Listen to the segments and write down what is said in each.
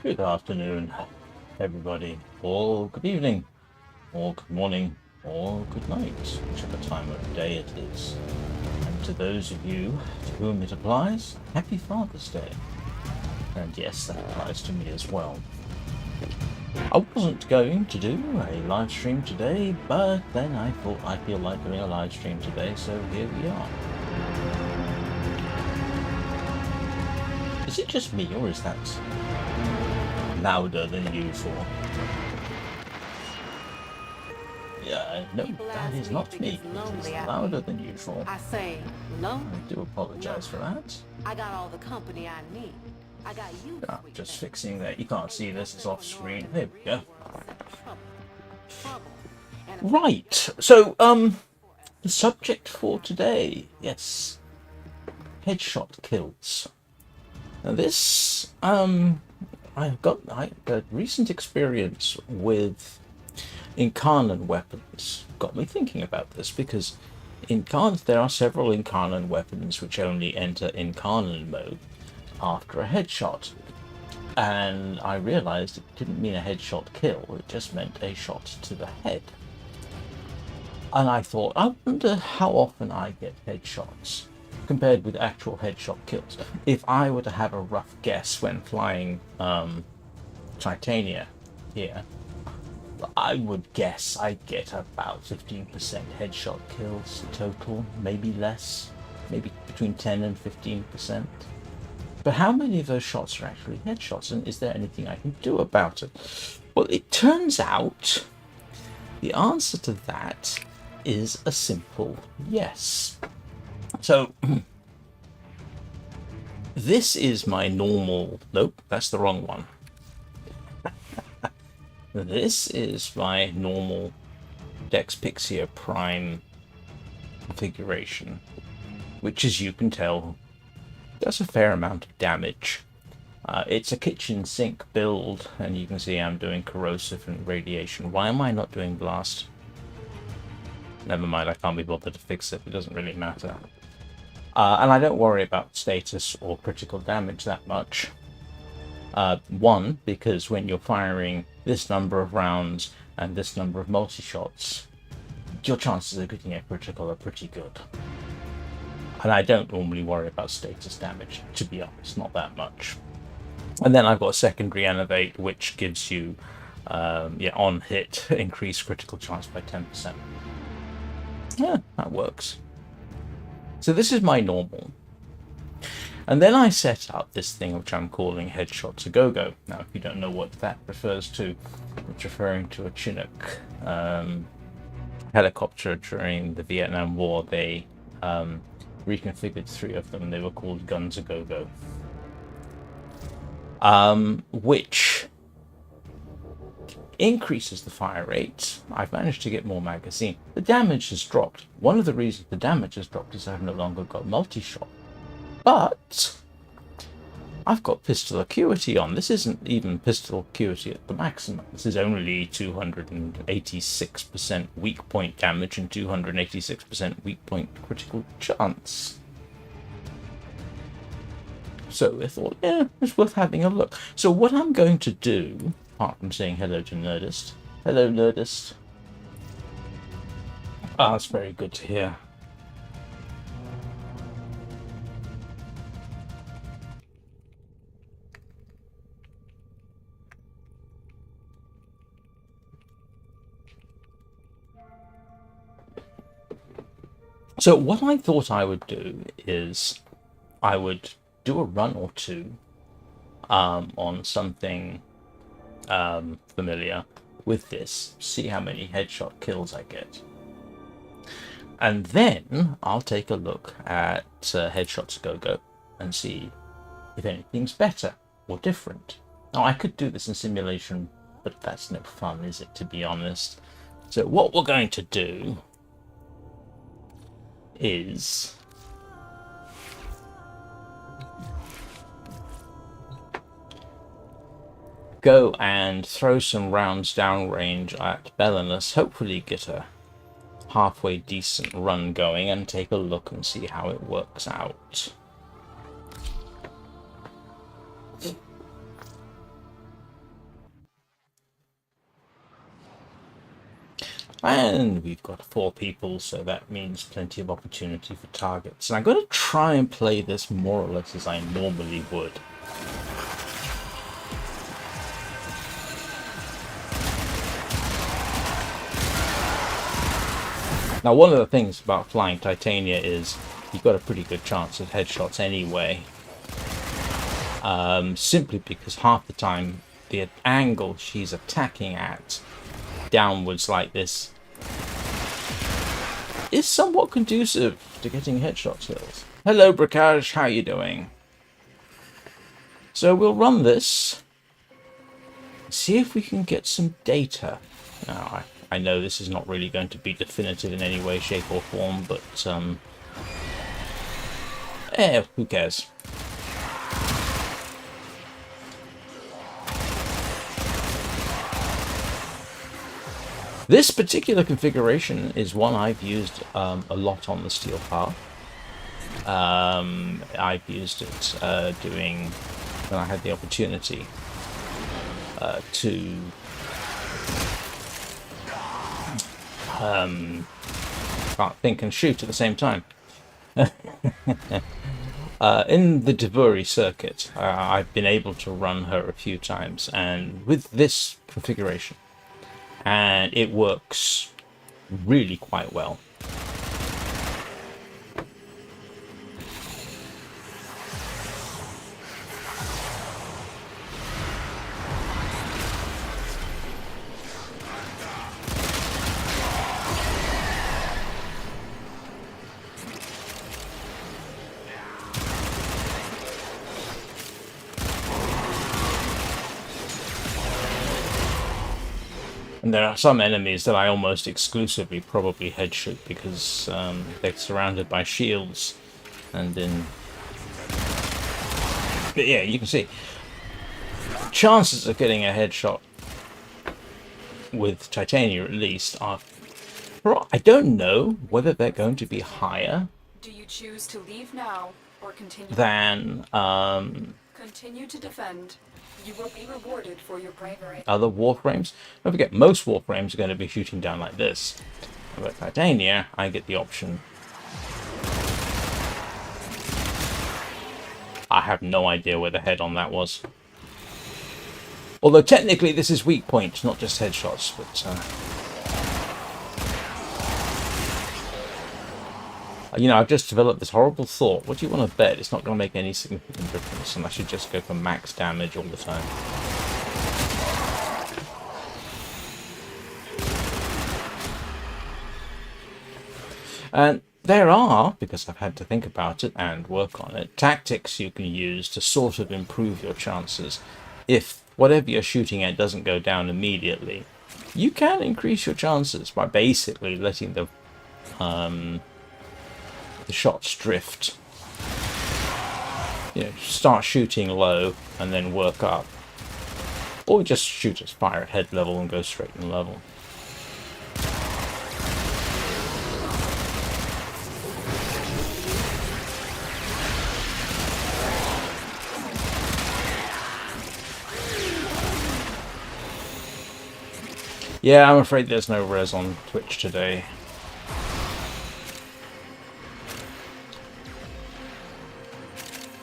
Good afternoon, everybody, or good evening, or good morning, or good night, whichever time of day it is. And to those of you to whom it applies, happy Father's Day. And yes, that applies to me as well. I wasn't going to do a live stream today, but then I thought I feel like doing a live stream today, so here we are. Is it just me, or is that louder than usual? Yeah, no, that is not me. It is louder than usual. I say, lonely. I do apologize for that. I got all the company I need. I got you. Just fixing that. You can't see this, it's off screen. There we go. Right, so, the subject for today, yes, headshot kills. Now this, I've got a recent experience with Incarnon weapons. Got me thinking about this, because there are several Incarnon weapons which only enter Incarnon mode after a headshot. And I realized it didn't mean a headshot kill, it just meant a shot to the head. And I thought, I wonder how often I get headshots compared with actual headshot kills. If I were to have a rough guess when flying Titania here, I would guess I get about 15% headshot kills total, maybe less, maybe between 10 and 15%. But how many of those shots are actually headshots, and is there anything I can do about it? Well, it turns out the answer to that is a simple yes. So, this is my normal... Nope, that's the wrong one. This is my normal Dex Pixia Prime configuration, which, as you can tell, does a fair amount of damage. It's a kitchen sink build, and you can see I'm doing corrosive and radiation. Why am I not doing blast? Never mind, I can't be bothered to fix it. It doesn't really matter. And I don't worry about status or critical damage that much. One, because when you're firing this number of rounds and this number of multi-shots, your chances of getting a critical are pretty good. And I don't normally worry about status damage, to be honest, not that much. And then I've got secondary Innovate, which gives you, on hit, increased critical chance by 10%. Yeah, that works. So this is my normal. And then I set up this thing which I'm calling Headshots A Go-Go. Now, if you don't know what that refers to, it's referring to a Chinook helicopter during the Vietnam War. They reconfigured 3 of them. They were called Guns A Go-Go. Which increases the fire rate. I've managed to get more magazine. The damage has dropped. One of the reasons the damage has dropped is I've no longer got multi-shot. But I've got pistol acuity on. This isn't even pistol acuity at the maximum. This is only 286% weak point damage and 286% weak point critical chance. So I thought, yeah, it's worth having a look. So what I'm going to do, apart from saying hello to Nerdist. Hello, Nerdist. Ah, that's very good to hear. So what I thought I would do is I would do a run or two on something familiar with this, see how many headshot kills I get. And then I'll take a look at Headshots Go-Go and see if anything's better or different. Now, I could do this in simulation, but that's no fun, is it, to be honest? So what we're going to do is go and throw some rounds downrange at Belinus, hopefully get a halfway decent run going and take a look and see how it works out. And we've got 4 people, so that means plenty of opportunity for targets. And I'm going to try and play this more or less as I normally would. Now, one of the things about flying Titania is you've got a pretty good chance of headshots anyway. Simply because half the time the angle she's attacking at, downwards like this, is somewhat conducive to getting headshot kills. Hello, Bracage, how you doing? So we'll run this, see if we can get some data. Now, I know this is not really going to be definitive in any way, shape or form, but who cares? This particular configuration is one I've used a lot on the Steel Path. I've used it doing, when I had the opportunity to can't think and shoot at the same time. In the Devuri circuit, I've been able to run her a few times, and with this configuration, and it works really quite well. And there are some enemies that I almost exclusively probably headshoot because they're surrounded by shields, and then... But yeah, you can see chances of getting a headshot with Titania at least are... I don't know whether they're going to be higher. Do you choose to leave now or continue? Than Continue to defend. You will be rewarded for your bravery. Other Warframes. Don't forget, most Warframes are going to be shooting down like this. But Titania, I get the option. I have no idea where the head on that was. Although technically this is weak point, not just headshots, but you know, I've just developed this horrible thought. What do you want to bet? It's not going to make any significant difference, and I should just go for max damage all the time. And there are, because I've had to think about it and work on it, tactics you can use to sort of improve your chances. If whatever you're shooting at doesn't go down immediately, you can increase your chances by basically letting the shots drift. You know, start shooting low and then work up, or just shoot at fire at head level and go straight in level. Yeah, I'm afraid there's no res on Twitch today.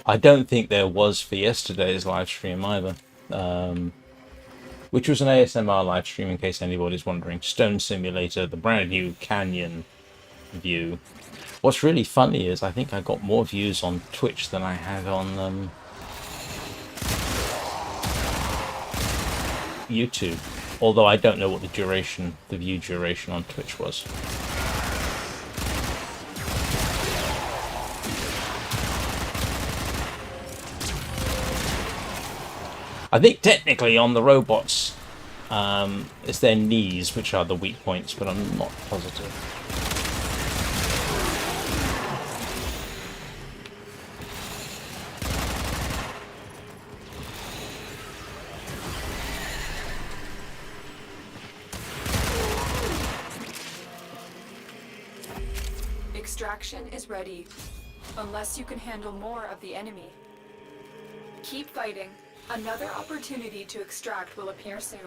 I don't think there was for yesterday's live stream either, which was an ASMR live stream, in case anybody's wondering. Stone Simulator, the brand new Canyon view. What's really funny is I think I got more views on Twitch than I have on YouTube, although I don't know what the view duration on Twitch was. I think technically on the robots, it's their knees which are the weak points, but I'm not positive. Extraction is ready, unless you can handle more of the enemy. Keep fighting. Another opportunity to extract will appear soon.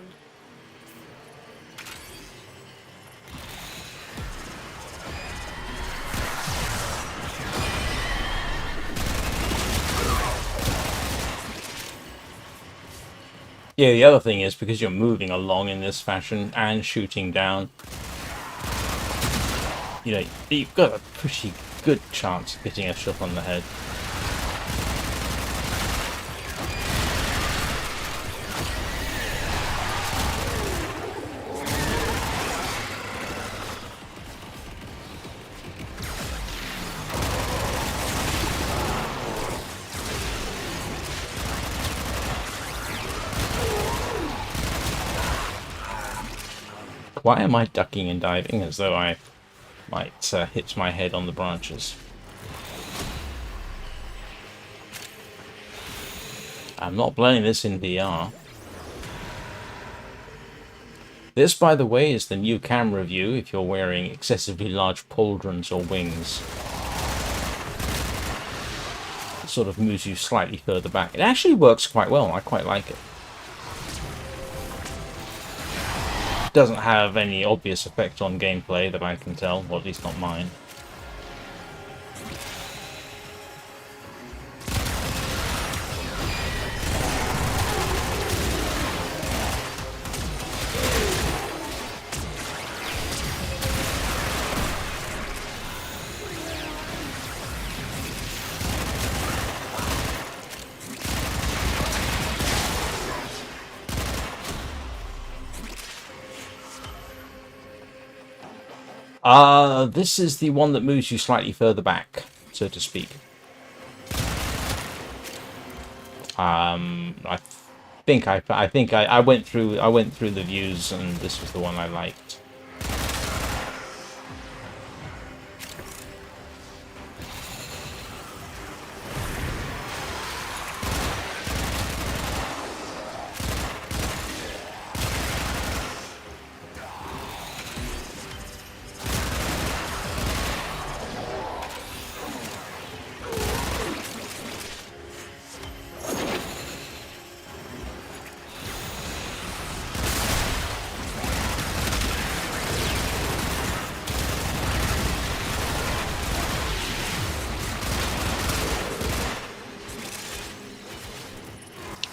Yeah, the other thing is, because you're moving along in this fashion and shooting down, you know, you've got a pretty good chance of getting a shot on the head. Why am I ducking and diving as though I might hit my head on the branches? I'm not playing this in VR. This, by the way, is the new camera view if you're wearing excessively large pauldrons or wings. It sort of moves you slightly further back. It actually works quite well. I quite like it. Doesn't have any obvious effect on gameplay that I can tell, or at least not mine. This is the one that moves you slightly further back, so to speak. I think I went through the views, and this was the one I liked.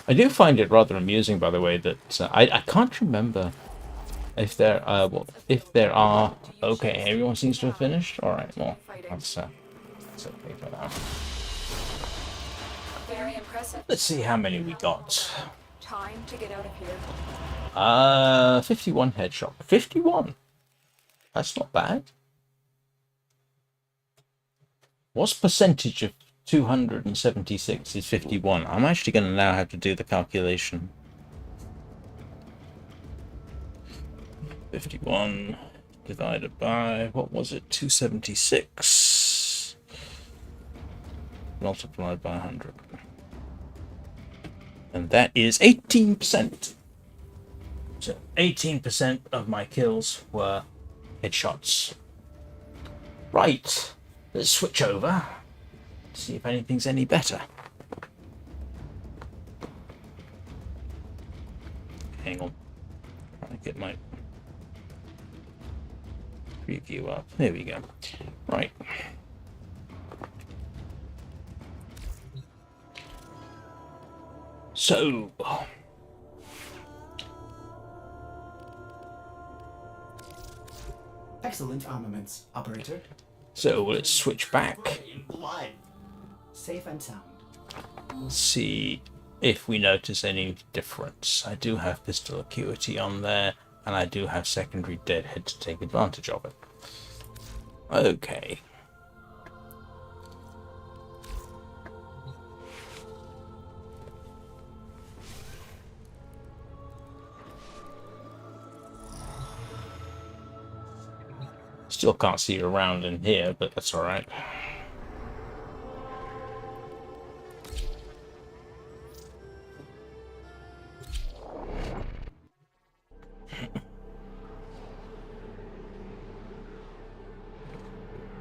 I do find it rather amusing, by the way, that I can't remember if there are. Okay, everyone seems to have finished. All right, well, that's okay for now. Very impressive. Let's see how many we got. Time to get out of here. 51 headshot. 51. That's not bad. What's percentage of 276 is 51? I'm actually going to now have to do the calculation. 51 divided by, what was it? 276 multiplied by 100. And that is 18%. So 18% of my kills were headshots. Right, let's switch over. See if anything's any better. Hang on. Trying to get my preview up. There we go. Right. So. Excellent armaments, operator. So let's switch back. Blood. Safe and sound. See if we notice any difference. I do have pistol Acuity on there, and I do have secondary Deadhead to take advantage of it. Okay. Still can't see you around in here, but that's alright.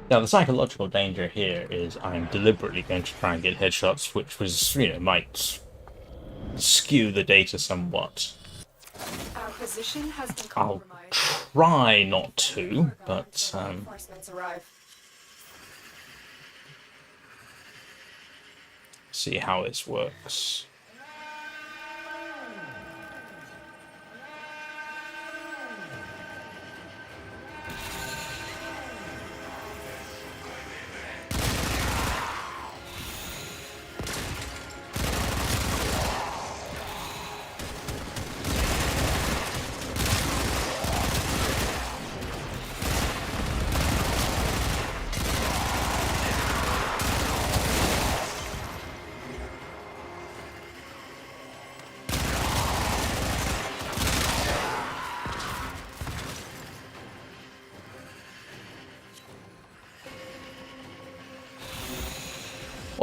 Now, the psychological danger here is I'm deliberately going to try and get headshots, which was, might skew the data somewhat. Our position has been I'll compromised. try not to, but Reinforcements arrive. see how this works.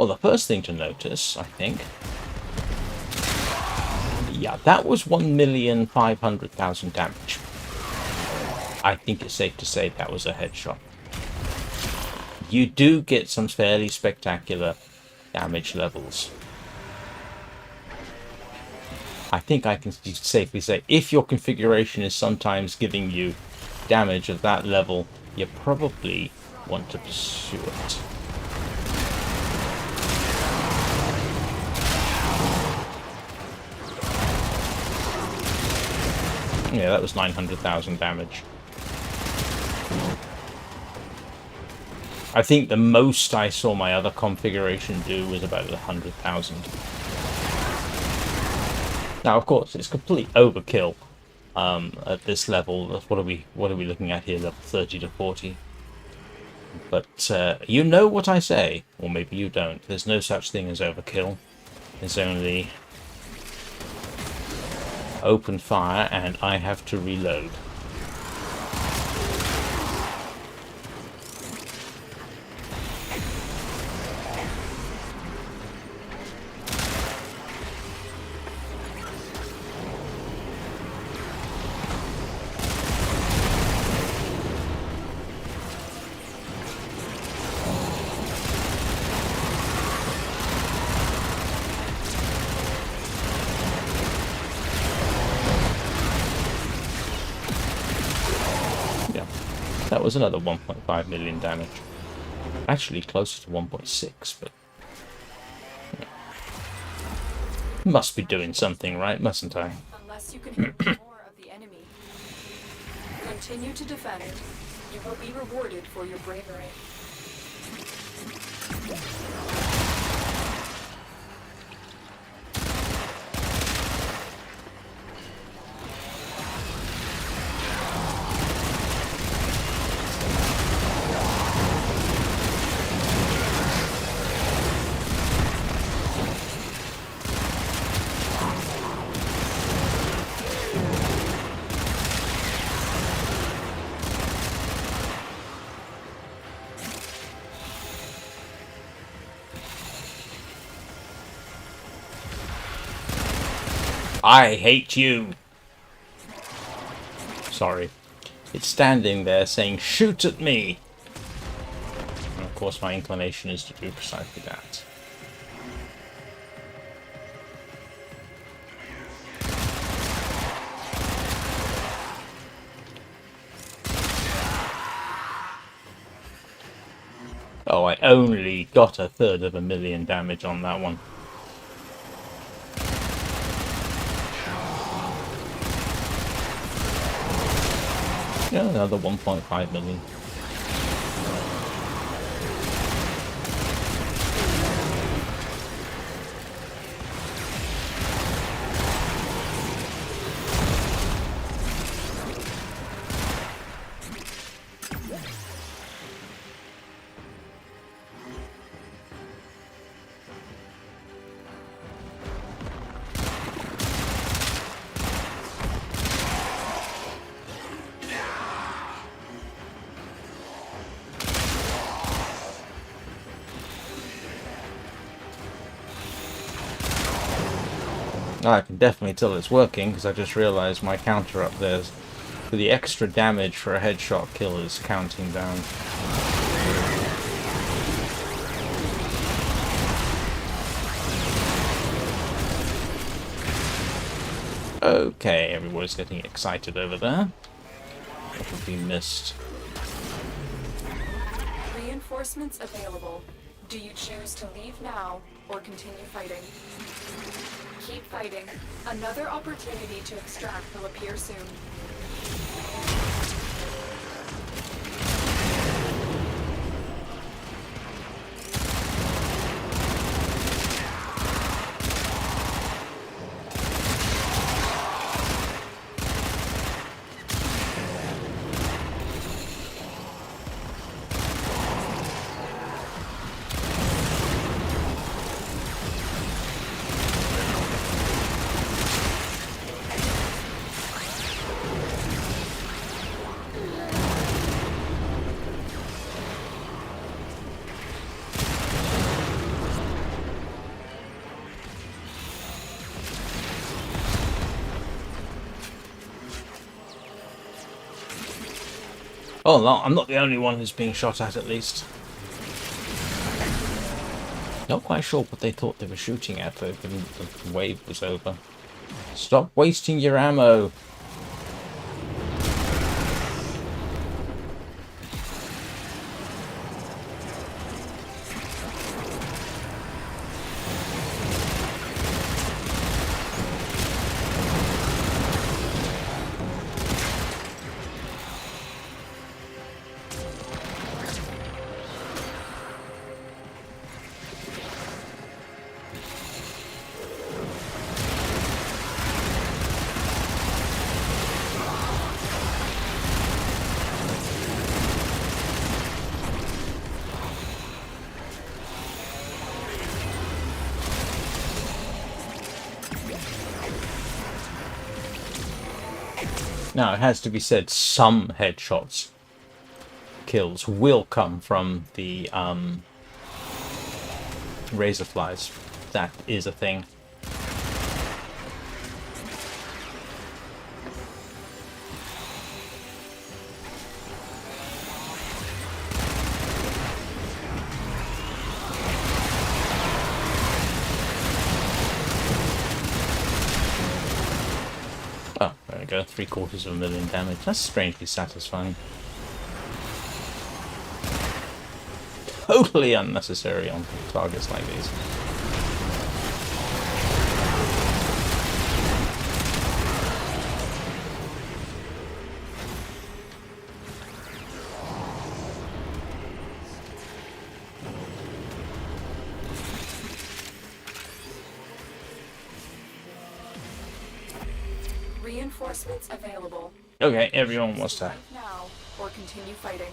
Well, the first thing to notice, I think, yeah, that was 1,500,000 damage. I think it's safe to say that was a headshot. You do get some fairly spectacular damage levels. I think I can safely say, if your configuration is sometimes giving you damage of that level, you probably want to pursue it. Yeah, that was 900,000 damage. I think the most I saw my other configuration do was about 100,000. Now, of course, it's complete overkill at this level. What are we looking at here? Level 30 to 40. But you know what I say, or maybe you don't. There's no such thing as overkill. There's only open fire, and I have to reload. That was another 1.5 million damage. Actually closer to 1.6, but must be doing something right, mustn't I? Unless you can hit more of the enemy. Continue to defend. You will be rewarded for your bravery. I hate you. Sorry. It's standing there saying, shoot at me. And of course my inclination is to do precisely that. Oh, I only got 1/3 of a million damage on that one. Yeah, another 1.5 million. I can definitely tell it's working because I just realized my counter up there for the extra damage for a headshot kill is counting down. Okay, everybody's getting excited over there. What have we missed? Reinforcements available. Do you choose to leave now or continue fighting? Keep fighting. Another opportunity to extract will appear soon. Oh, no, I'm not the only one who's being shot at least. Not quite sure what they thought they were shooting at, though, given the wave was over. Stop wasting your ammo! Now, it has to be said, some headshots kills will come from the razor flies. That is a thing. Oh, there we go, 750,000 damage. That's strangely satisfying. Totally unnecessary on targets like these. Reinforcements available. Okay, everyone wants to. Now or continue fighting.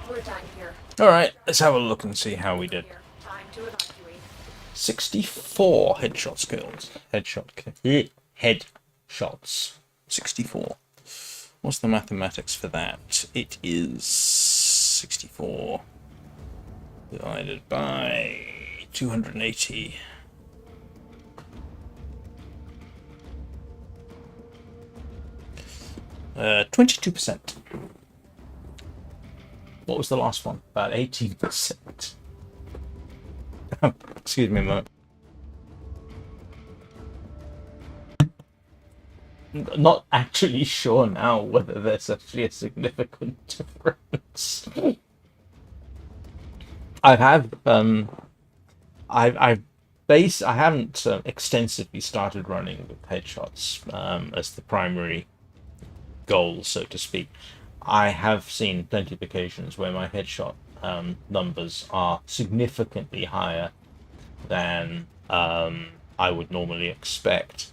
We're done here. Alright, let's have a look and see how we did. Time to evacuate. 64 headshots killed. Headshots. 64. What's the mathematics for that? It is 64 divided by 280. Uh, 22%. What was the last one? About 18%. Excuse me a moment. Not actually sure now whether there's actually a significant difference. I haven't extensively started running with headshots as the primary goal, so to speak. I have seen plenty of occasions where my headshot numbers are significantly higher than I would normally expect.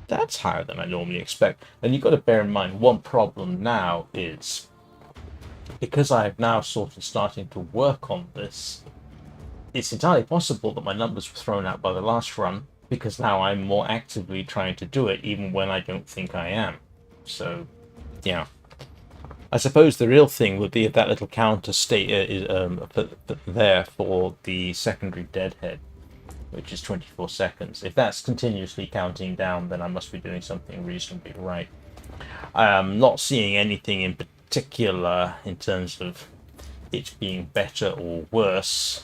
That's higher than I normally expect. And you've got to bear in mind, one problem now is, because I've now sort of starting to work on this, it's entirely possible that my numbers were thrown out by the last run, because now I'm more actively trying to do it, even when I don't think I am. So, yeah. I suppose the real thing would be if that little counter state is there for the secondary Deadhead, which is 24 seconds. If that's continuously counting down, then I must be doing something reasonably right. I'm not seeing anything in particular in terms of it being better or worse.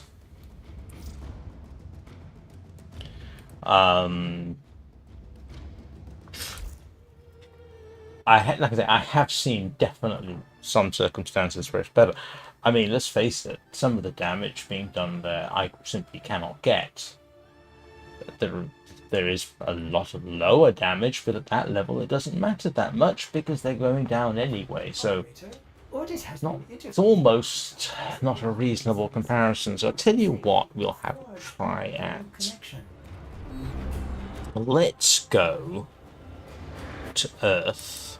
Like I said, I have seen definitely some circumstances where it's better. I mean, let's face it, some of the damage being done there, I simply cannot get. There is a lot of lower damage, but at that level it doesn't matter that much because they're going down anyway. So it's almost not a reasonable comparison. So I'll tell you what we'll have to try at. Let's go to Earth,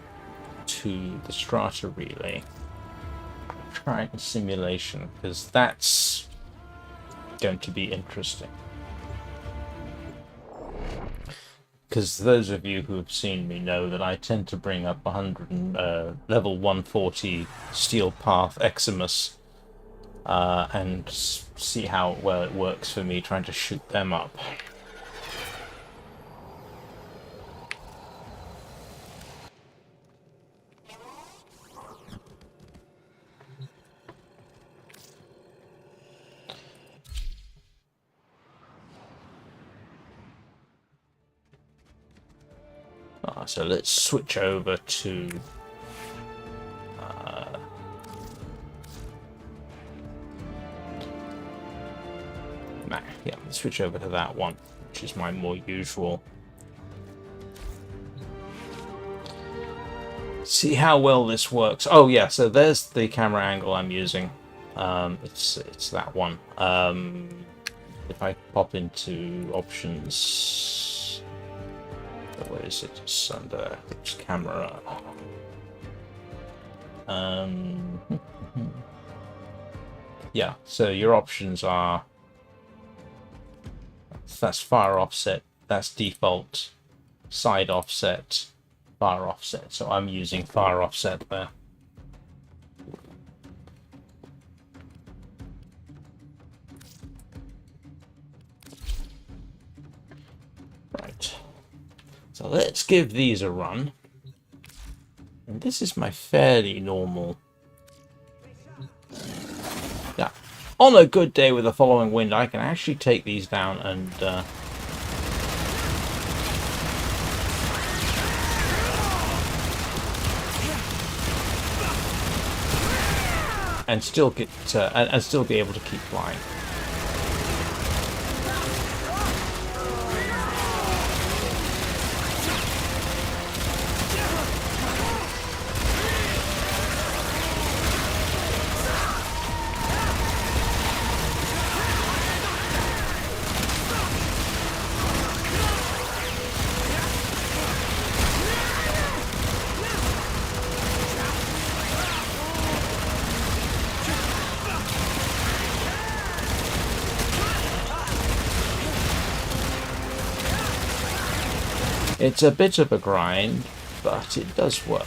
to the strata relay. Try a simulation, because that's going to be interesting. Because those of you who have seen me know that I tend to bring up level 140 Steel Path Eximus and see how well it works for me trying to shoot them up. So let's switch over to yeah, let's switch over to that one, which is my more usual. See how well this works. Oh yeah, so there's the camera angle I'm using. It's that one. If I pop into options, where is it? It's under which camera? Yeah. So your options are that's fire offset, that's default, side offset, fire offset. So I'm using fire offset there. Right. So let's give these a run. And this is my fairly normal. Yeah. On a good day with a following wind, I can actually take these down and still get and still be able to keep flying. It's a bit of a grind, but it does work.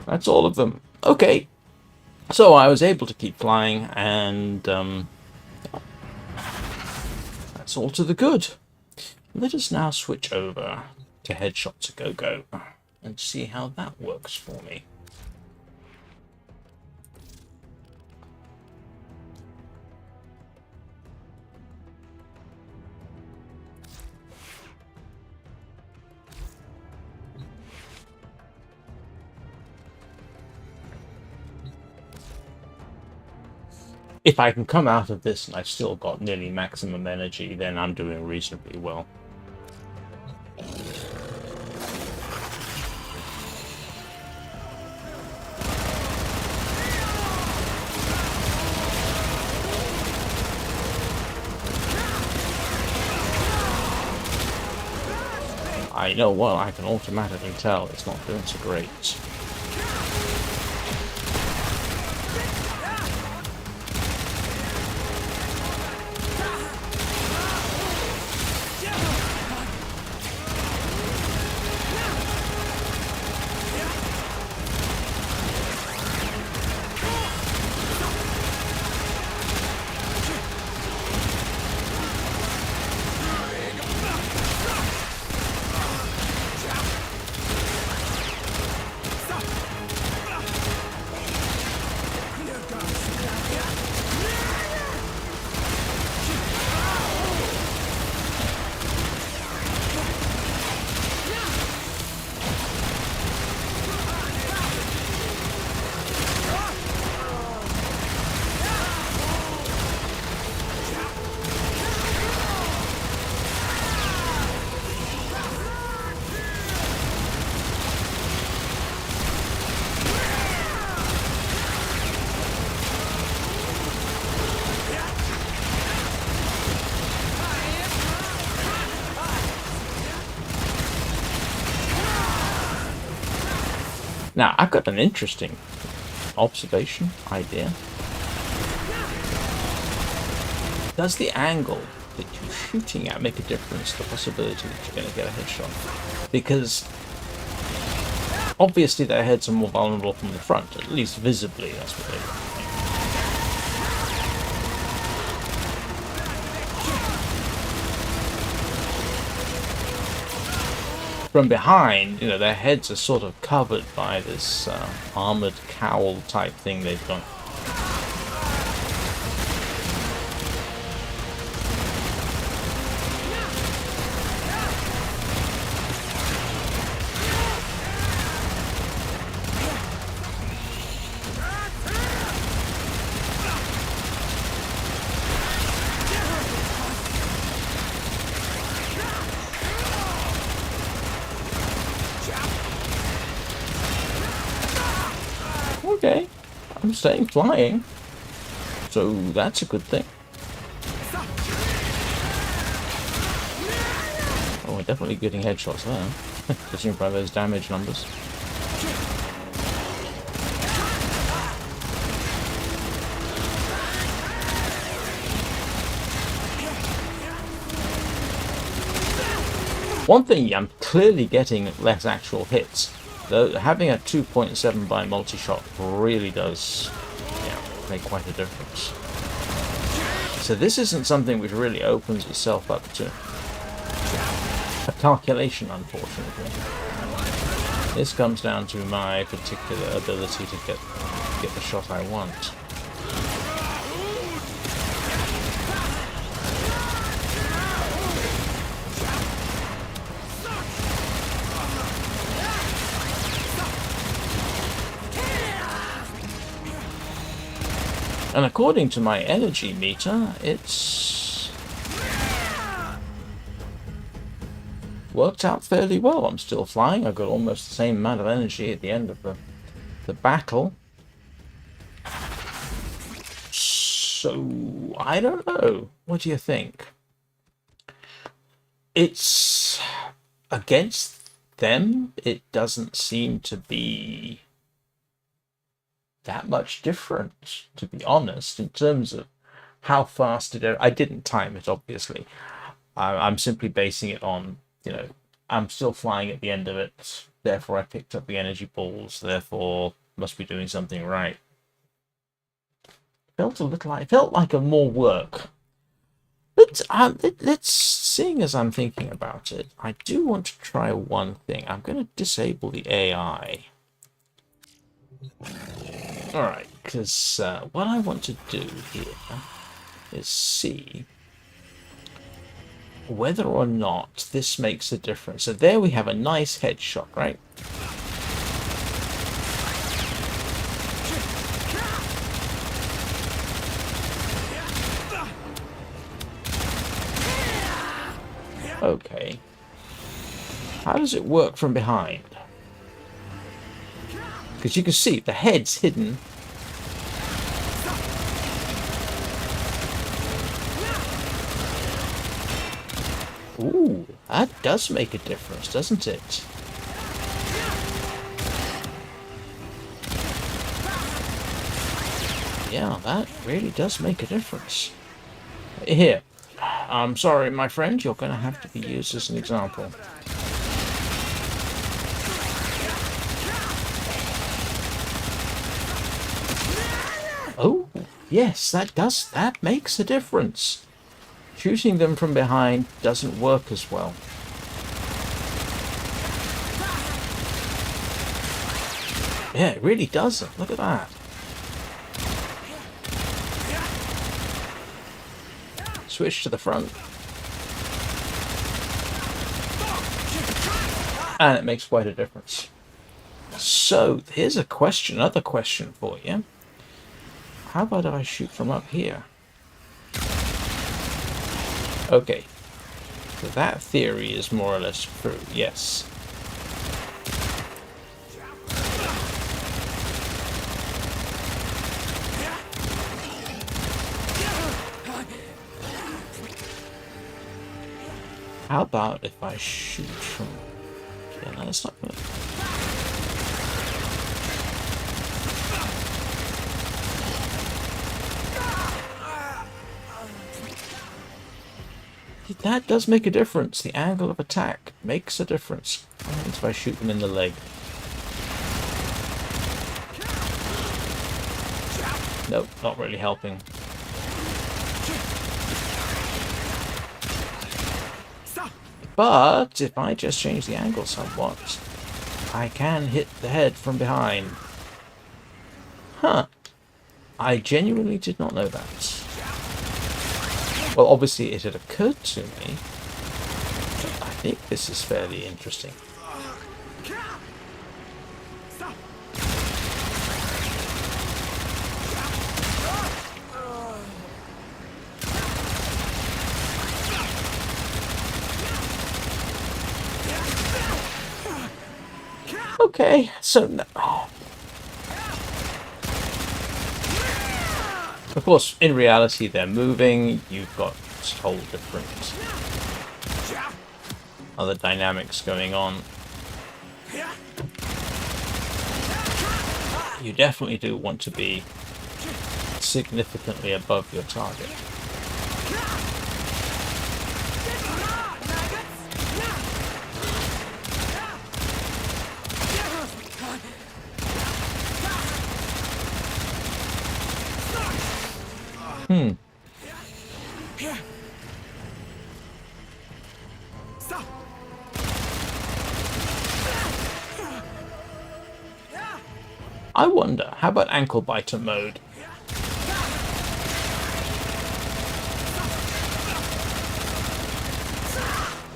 That's all of them. Okay. So I was able to keep flying, and that's all to the good. Let us now switch over to Headshots A Go and see how that works for me. If I can come out of this and I've still got nearly maximum energy, then I'm doing reasonably well. I know, well, I can automatically tell it's not doing so great. Now, I've got an interesting observation, idea. Does the angle that you're shooting at make a difference to the possibility that you're going to get a headshot? Because obviously their heads are more vulnerable from the front, at least visibly, that's what they do. From behind, you know, their heads are sort of covered by this armored cowl type thing they've got. Okay, I'm staying flying, so that's a good thing. Oh, we're definitely getting headshots there, judging by those damage numbers. One thing, I'm clearly getting less actual hits. Though having a 2.7 by multi-shot really does, yeah, make quite a difference. So this isn't something which really opens itself up to a calculation, unfortunately. This comes down to my particular ability to get the shot I want. And according to my energy meter, it's worked out fairly well. I'm still flying. I've got almost the same amount of energy at the end of the battle. So, I don't know. What do you think? It's against them. It doesn't seem to be that much different, to be honest, in terms of how fast I didn't time it, obviously. I'm simply basing it on, you know, I'm still flying at the end of it, therefore I picked up the energy balls, therefore must be doing something right. Felt like a more work. But let's, seeing as I'm thinking about it, I do want to try one thing. I'm going to disable the AI. Alright, because what I want to do here is see whether or not this makes a difference. So there we have a nice headshot, right? Okay. How does it work from behind? Because you can see the head's hidden. Ooh, that does make a difference, doesn't it? Yeah, that really does make a difference. Here, I'm sorry, my friend, you're going to have to be used as an example. Oh, yes, that makes a difference. Shooting them from behind doesn't work as well. Yeah, it really doesn't. Look at that. Switch to the front. And it makes quite a difference. So, here's a question, another question for you. How about if I shoot from up here? Okay. So that theory is more or less true, yes. How about if I shoot from... Yeah, no, that's not good. That does make a difference. The angle of attack makes a difference. What happens if I shoot them in the leg? Nope, not really helping. But if I just change the angle somewhat, I can hit the head from behind. Huh. I genuinely did not know that. Well, obviously it had occurred to me. But I think this is fairly interesting. Okay, so no. Of course, in reality, they're moving. You've got whole different other dynamics going on. You definitely do want to be significantly above your target. I wonder, how about ankle biter mode?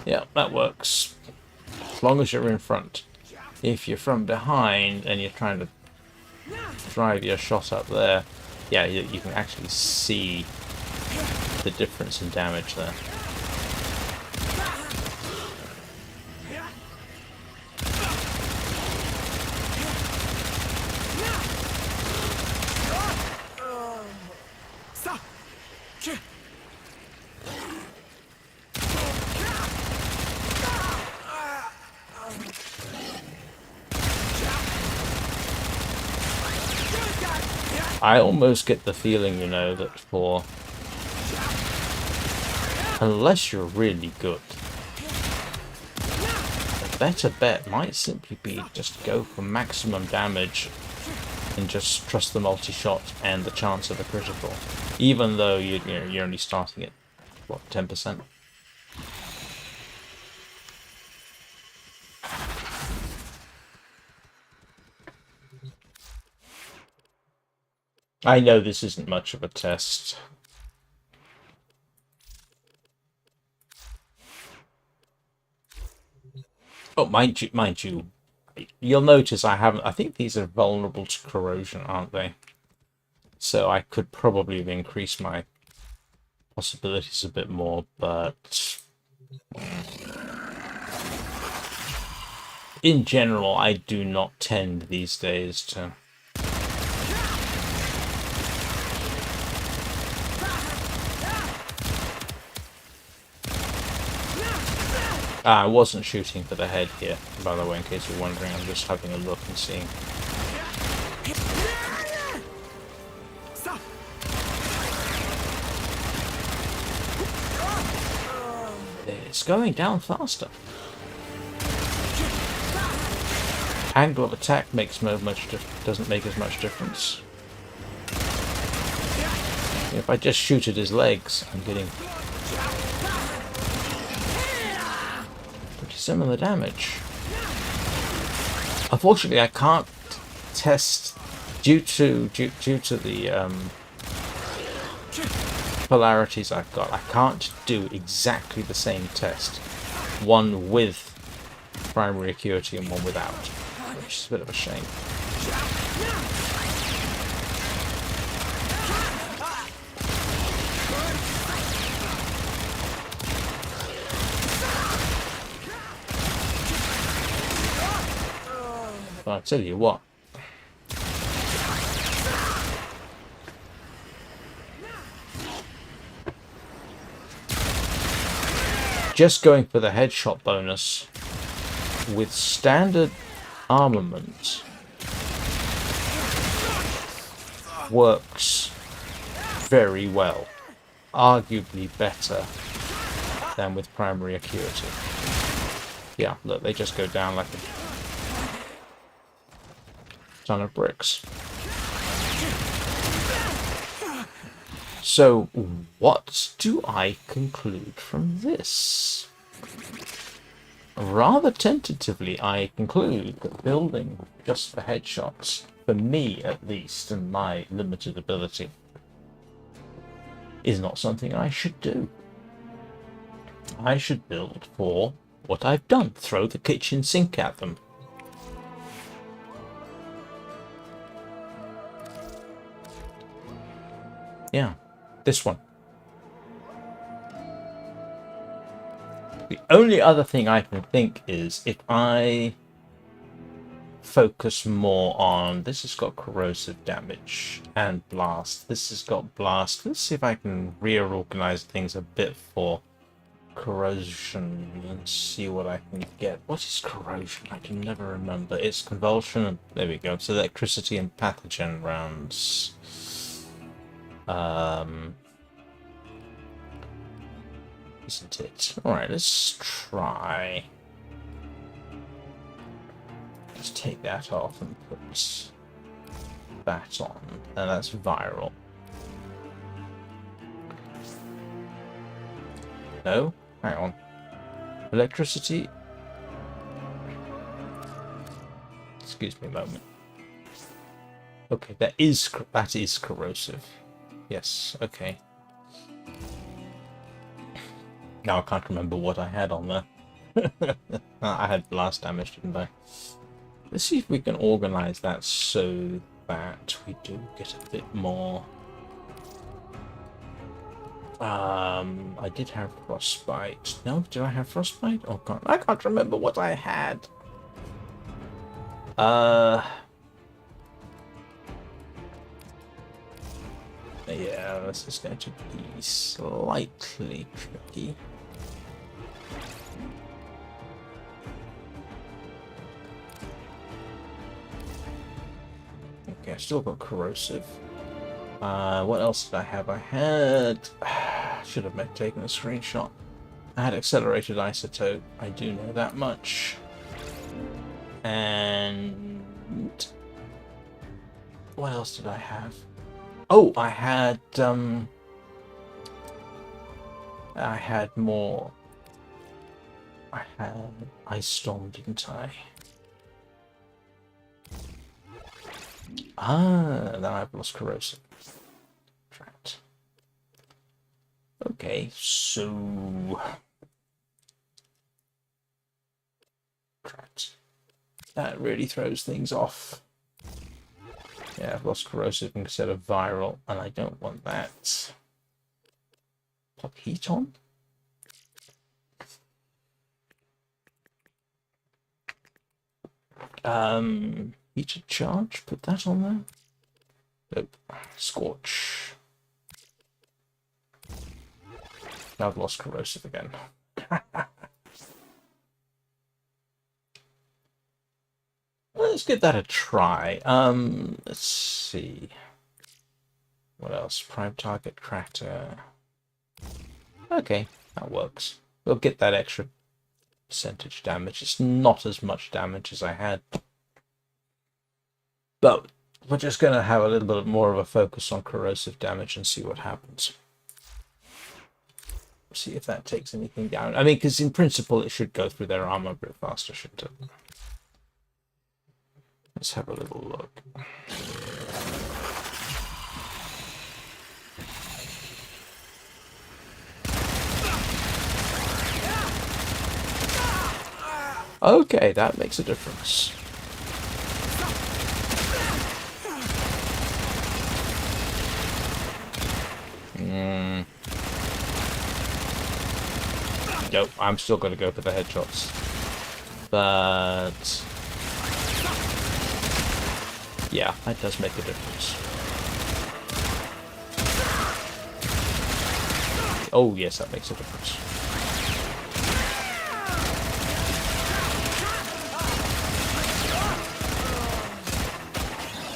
Yeah, that works. As long as you're in front. If you're from behind and you're trying to drive your shot up there, yeah, you can actually see the difference in damage there. I almost get the feeling, you know, that for... unless you're really good, a better bet might simply be just go for maximum damage and just trust the multi-shot and the chance of a critical. Even though you're only starting at, what, 10%? I know this isn't much of a test. Oh, mind you, you'll notice I think these are vulnerable to corrosion, aren't they? So I could probably have increased my possibilities a bit more, but in general, I do not tend these days to... I wasn't shooting for the head here, by the way, in case you're wondering. I'm just having a look and seeing. It's going down faster. Angle of attack doesn't make as much difference. If I just shoot at his legs, I'm getting pretty similar damage. Unfortunately, I can't test due to the polarities I've got. I can't do exactly the same test. One with primary acuity and one without, which is a bit of a shame. But I tell you what. Just going for the headshot bonus with standard armament works very well. Arguably better than with primary Acuity. Yeah, look, they just go down like a ton of bricks. So, what do I conclude from this? Rather tentatively, I conclude that building just for headshots, for me at least, and my limited ability, is not something I should do. I should build for what I've done, throw the kitchen sink at them. Yeah, this one. The only other thing I can think is if I focus more on... This has got corrosive damage and blast. This has got blast. Let's see if I can reorganize things a bit for corrosion and see what I can get. What is corrosion? I can never remember. It's convulsion. And there we go. It's electricity and pathogen rounds. Isn't it? Alright, let's try. Let's take that off and put that on. And that's viral. No? Hang on. Electricity. Excuse me a moment. Okay, that is corrosive. Yes, okay. Now I can't remember what I had on there. I had blast damage, didn't I? Let's see if we can organize that so that we do get a bit more. I did have frostbite. No, did I have frostbite? Oh god, I can't remember what I had. Yeah, this is going to be slightly tricky. Okay, I still got corrosive. What else did I have? I had... should have taken a screenshot. I had accelerated isotope. I do know that much. And... what else did I have? Oh, I had more. I had Ice Storm, didn't I? Ah, now I've lost corrosive. Trapped. Okay, so trapped. That really throws things off. Yeah, I've lost corrosive instead of viral, and I don't want that. Pop heat on? Heated charge, put that on there. Nope. Scorch. Now I've lost corrosive again. Let's give that a try. Let's see. What else? Prime target crater. Okay, that works. We'll get that extra percentage damage. It's not as much damage as I had. But we're just going to have a little bit more of a focus on corrosive damage and see what happens. See if that takes anything down. I mean, because in principle it should go through their armor a bit faster, shouldn't it? Let's have a little look. Okay, that makes a difference. Nope, I'm still going to go for the headshots. But... yeah, that does make a difference. Oh yes, that makes a difference.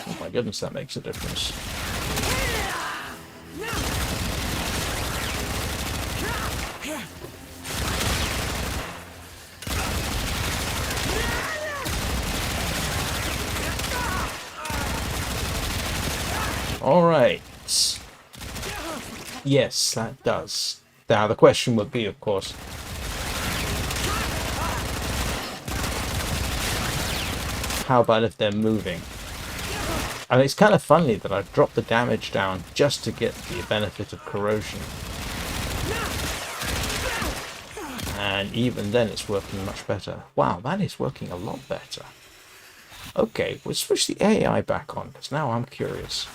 Oh my goodness, that makes a difference. Alright. Yes, that does. Now the question would be, of course, how about if they're moving? And it's kind of funny that I've dropped the damage down just to get the benefit of corrosion. And even then it's working much better. Wow, that is working a lot better. Okay, we'll switch the AI back on, because now I'm curious.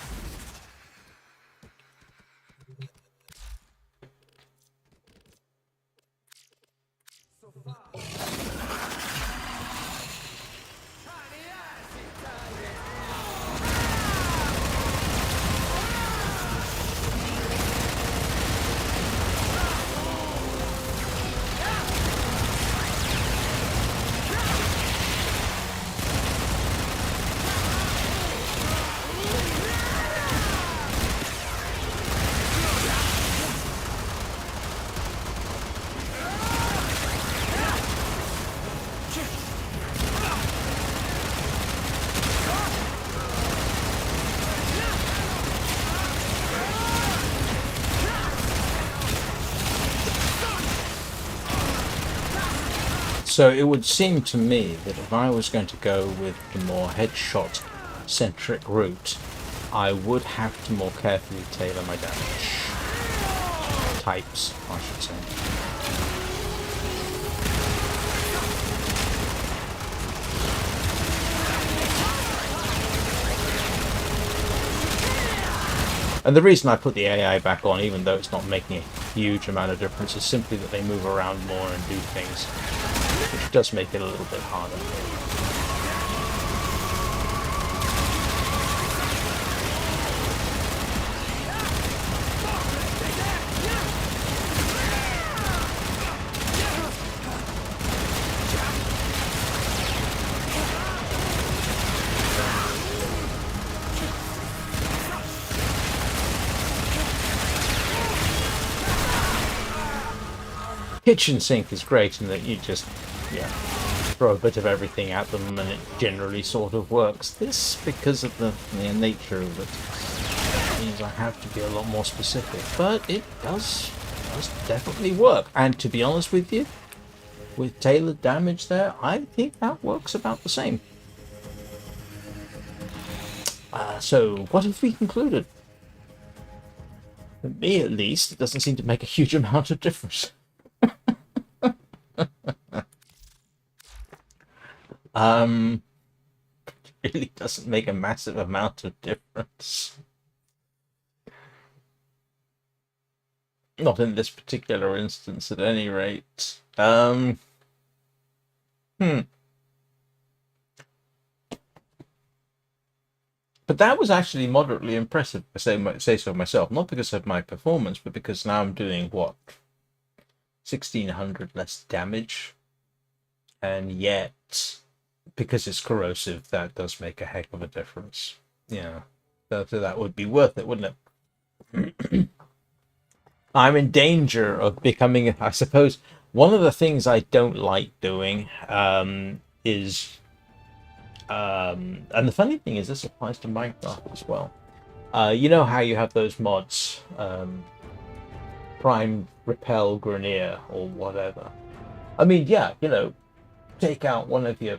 So it would seem to me that if I was going to go with the more headshot-centric route, I would have to more carefully tailor my damage types, I should say. And the reason I put the AI back on, even though it's not making a huge amount of difference, is simply that they move around more and do things, which does make it a little bit harder. Kitchen sink is great in that you just throw a bit of everything at them and it generally sort of works. This, because of the nature of it, means I have to be a lot more specific, but it does definitely work. And to be honest with you, with tailored damage there, I think that works about the same. So what have we concluded? For me at least, it doesn't seem to make a huge amount of difference. Really doesn't make a massive amount of difference. Not in this particular instance, at any rate. But that was actually moderately impressive, I say so myself. Not because of my performance, but because now I'm doing, what, 1600 less damage. And yet, because it's corrosive, that does make a heck of a difference. Yeah, so that would be worth it, wouldn't it? I'm in danger of becoming, I suppose, one of the things I don't like doing is, and the funny thing is this applies to Minecraft as well. You know how you have those mods, Prime, Repel, Grenier, or whatever. I mean, yeah, take out one of your,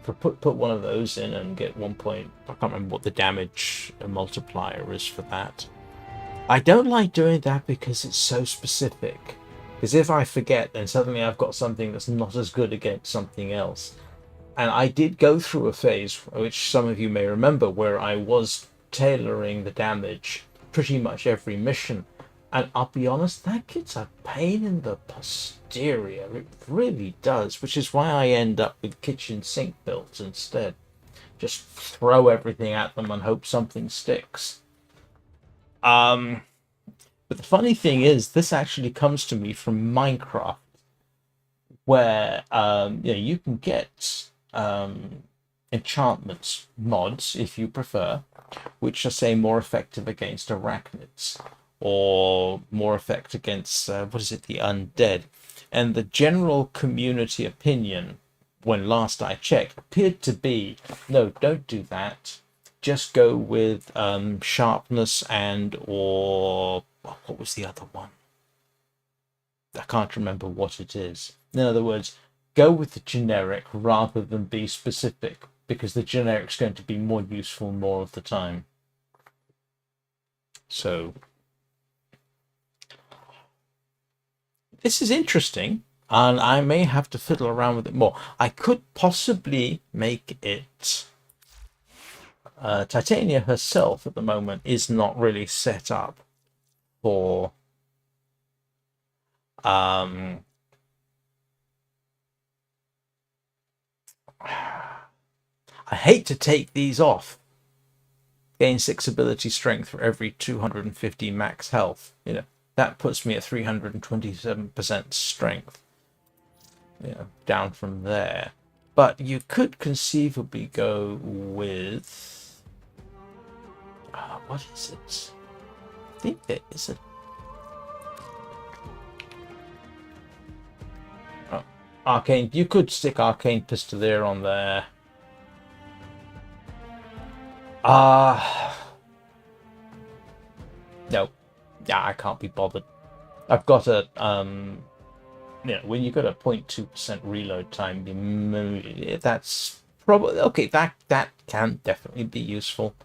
put one of those in and get 1 point. I can't remember what the damage multiplier is for that. I don't like doing that because it's so specific. Because if I forget, then suddenly I've got something that's not as good against something else. And I did go through a phase, which some of you may remember, where I was tailoring the damage pretty much every mission. And I'll be honest, that gets a pain in the posterior. It really does, which is why I end up with kitchen sink builds instead. Just throw everything at them and hope something sticks. But the funny thing is, this actually comes to me from Minecraft, where you can get enchantments mods, if you prefer, which are, say, more effective against arachnids, or more effect against, the undead. And the general community opinion, when last I checked, appeared to be, no, don't do that. just go with sharpness and or what was the other one? I can't remember what it is. In other words, go with the generic rather than be specific, because the generic's going to be more useful more of the time. So this is interesting, and I may have to fiddle around with it more. I could possibly make it Titania herself at the moment is not really set up for I hate to take these off. Gain 6 ability strength for every 250 max health. You know, that puts me at 327% strength. You know, down from there. But you could conceivably go with what is it? I think there is a arcane. You could stick Arcane Pistolier on there. No. Yeah, I can't be bothered. I've got a you know, when you've got a 0.2% reload time, that's probably okay. That can definitely be useful.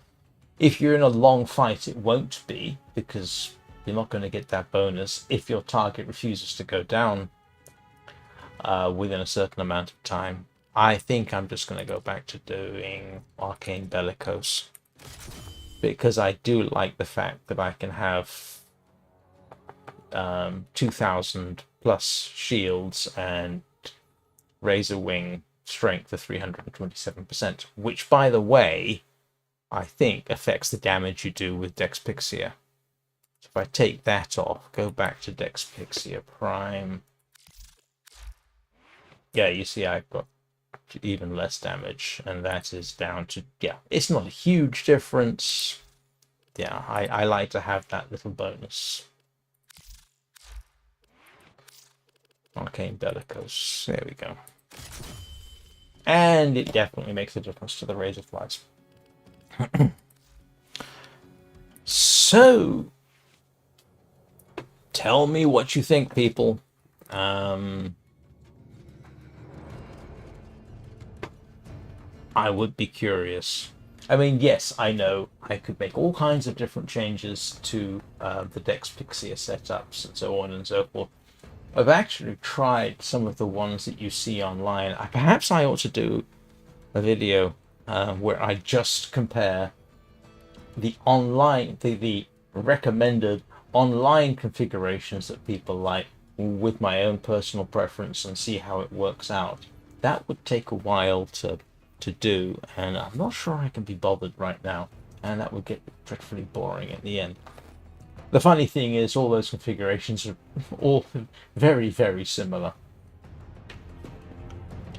If you're in a long fight, it won't be, because you're not going to get that bonus if your target refuses to go down within a certain amount of time. I think I'm just going to go back to doing Arcane Bellicose, because I do like the fact that I can have 2,000 plus shields and Razor Wing strength of 327%, which, by the way, I think affects the damage you do with Dex Pixia. So if I take that off, go back to Dex Pixia Prime. Yeah, you see I've got even less damage, and that is down to, yeah, it's not a huge difference. Yeah, I like to have that little bonus. Arcane Bellicose, there we go. And it definitely makes a difference to the Razor Flies. So, tell me what you think, people. I would be curious. I mean, yes, I know I could make all kinds of different changes to the Dex Pixia setups and so on and so forth. I've actually tried some of the ones that you see online. Perhaps I ought to do a video where I just compare the online, the recommended online configurations that people like with my own personal preference and see how it works out. That would take a while to do, and I'm not sure I can be bothered right now, and that would get dreadfully boring at the end. The funny thing is, all those configurations are all very, very similar.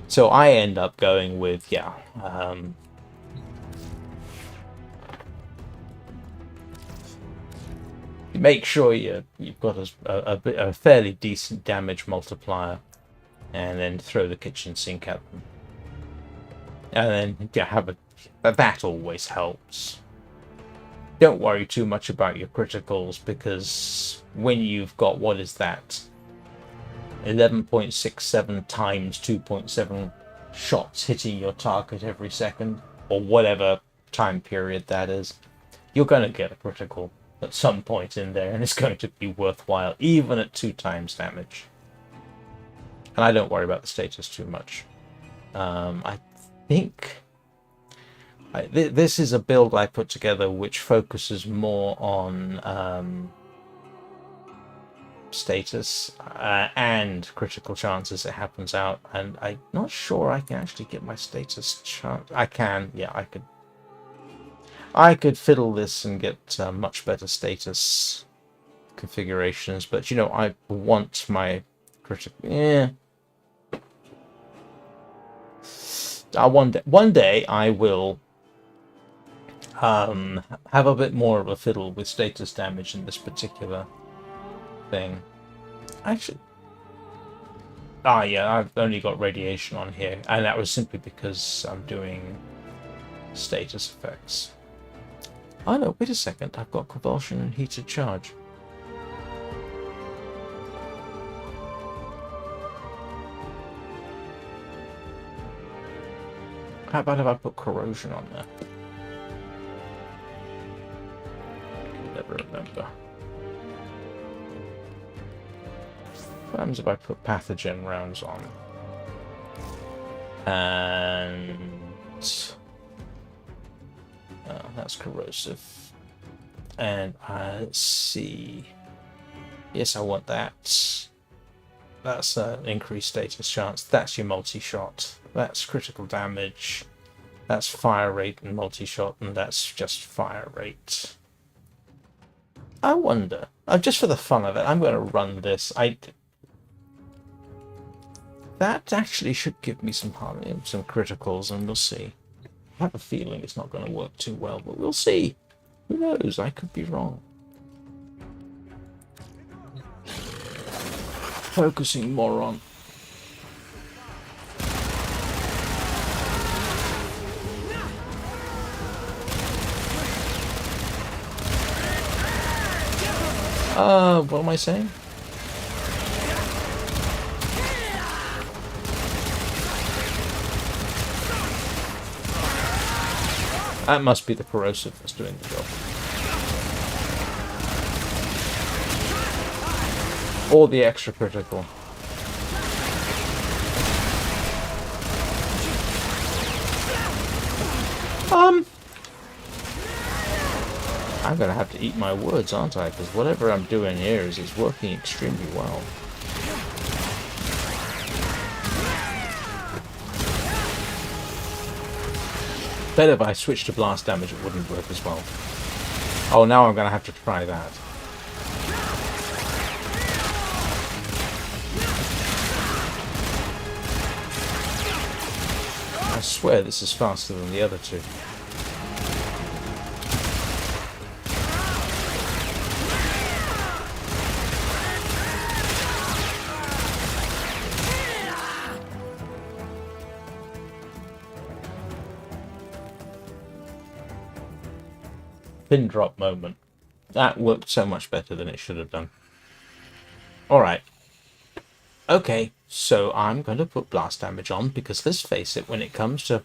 So I end up going with, yeah, make sure you've got a fairly decent damage multiplier, and then throw the kitchen sink at them. And then, yeah, that always helps. Don't worry too much about your criticals, because when you've got, what is that, 11.67 times 2.7 shots hitting your target every second, or whatever time period that is, you're going to get a critical at some point in there, and it's going to be worthwhile, even at 2 times damage. And I don't worry about the status too much. I think this is a build I put together which focuses more on status and critical chances it happens out, and I'm not sure I can actually get my status chance. I can, yeah, I could fiddle this and get much better status configurations, but you know, I want my critical, yeah. One day I will have a bit more of a fiddle with status damage in this particular thing. Actually, yeah, I've only got radiation on here, and that was simply because I'm doing status effects. Oh no, wait a second. I've got convulsion and heated charge. How about if I put corrosion on there? Never remember. What happens if I put pathogen rounds on? And that's corrosive. And let's see. Yes, I want that. That's an increased status chance. That's your multi-shot. That's critical damage. That's fire rate and multi-shot, and that's just fire rate. I wonder. Just for the fun of it, I'm going to run this. That actually should give me some criticals, and we'll see. I have a feeling it's not going to work too well, but we'll see. Who knows? I could be wrong. Focusing more on. What am I saying? That must be the corrosive that's doing the job. Or the extra critical. I'm gonna have to eat my words, aren't I? Because whatever I'm doing here is working extremely well. Bet if I switched to blast damage it wouldn't work as well. Oh, now I'm gonna have to try that. I swear this is faster than the other two. Pin drop moment. That worked so much better than it should have done. Alright. Okay, so I'm going to put blast damage on because let's face it, when it comes to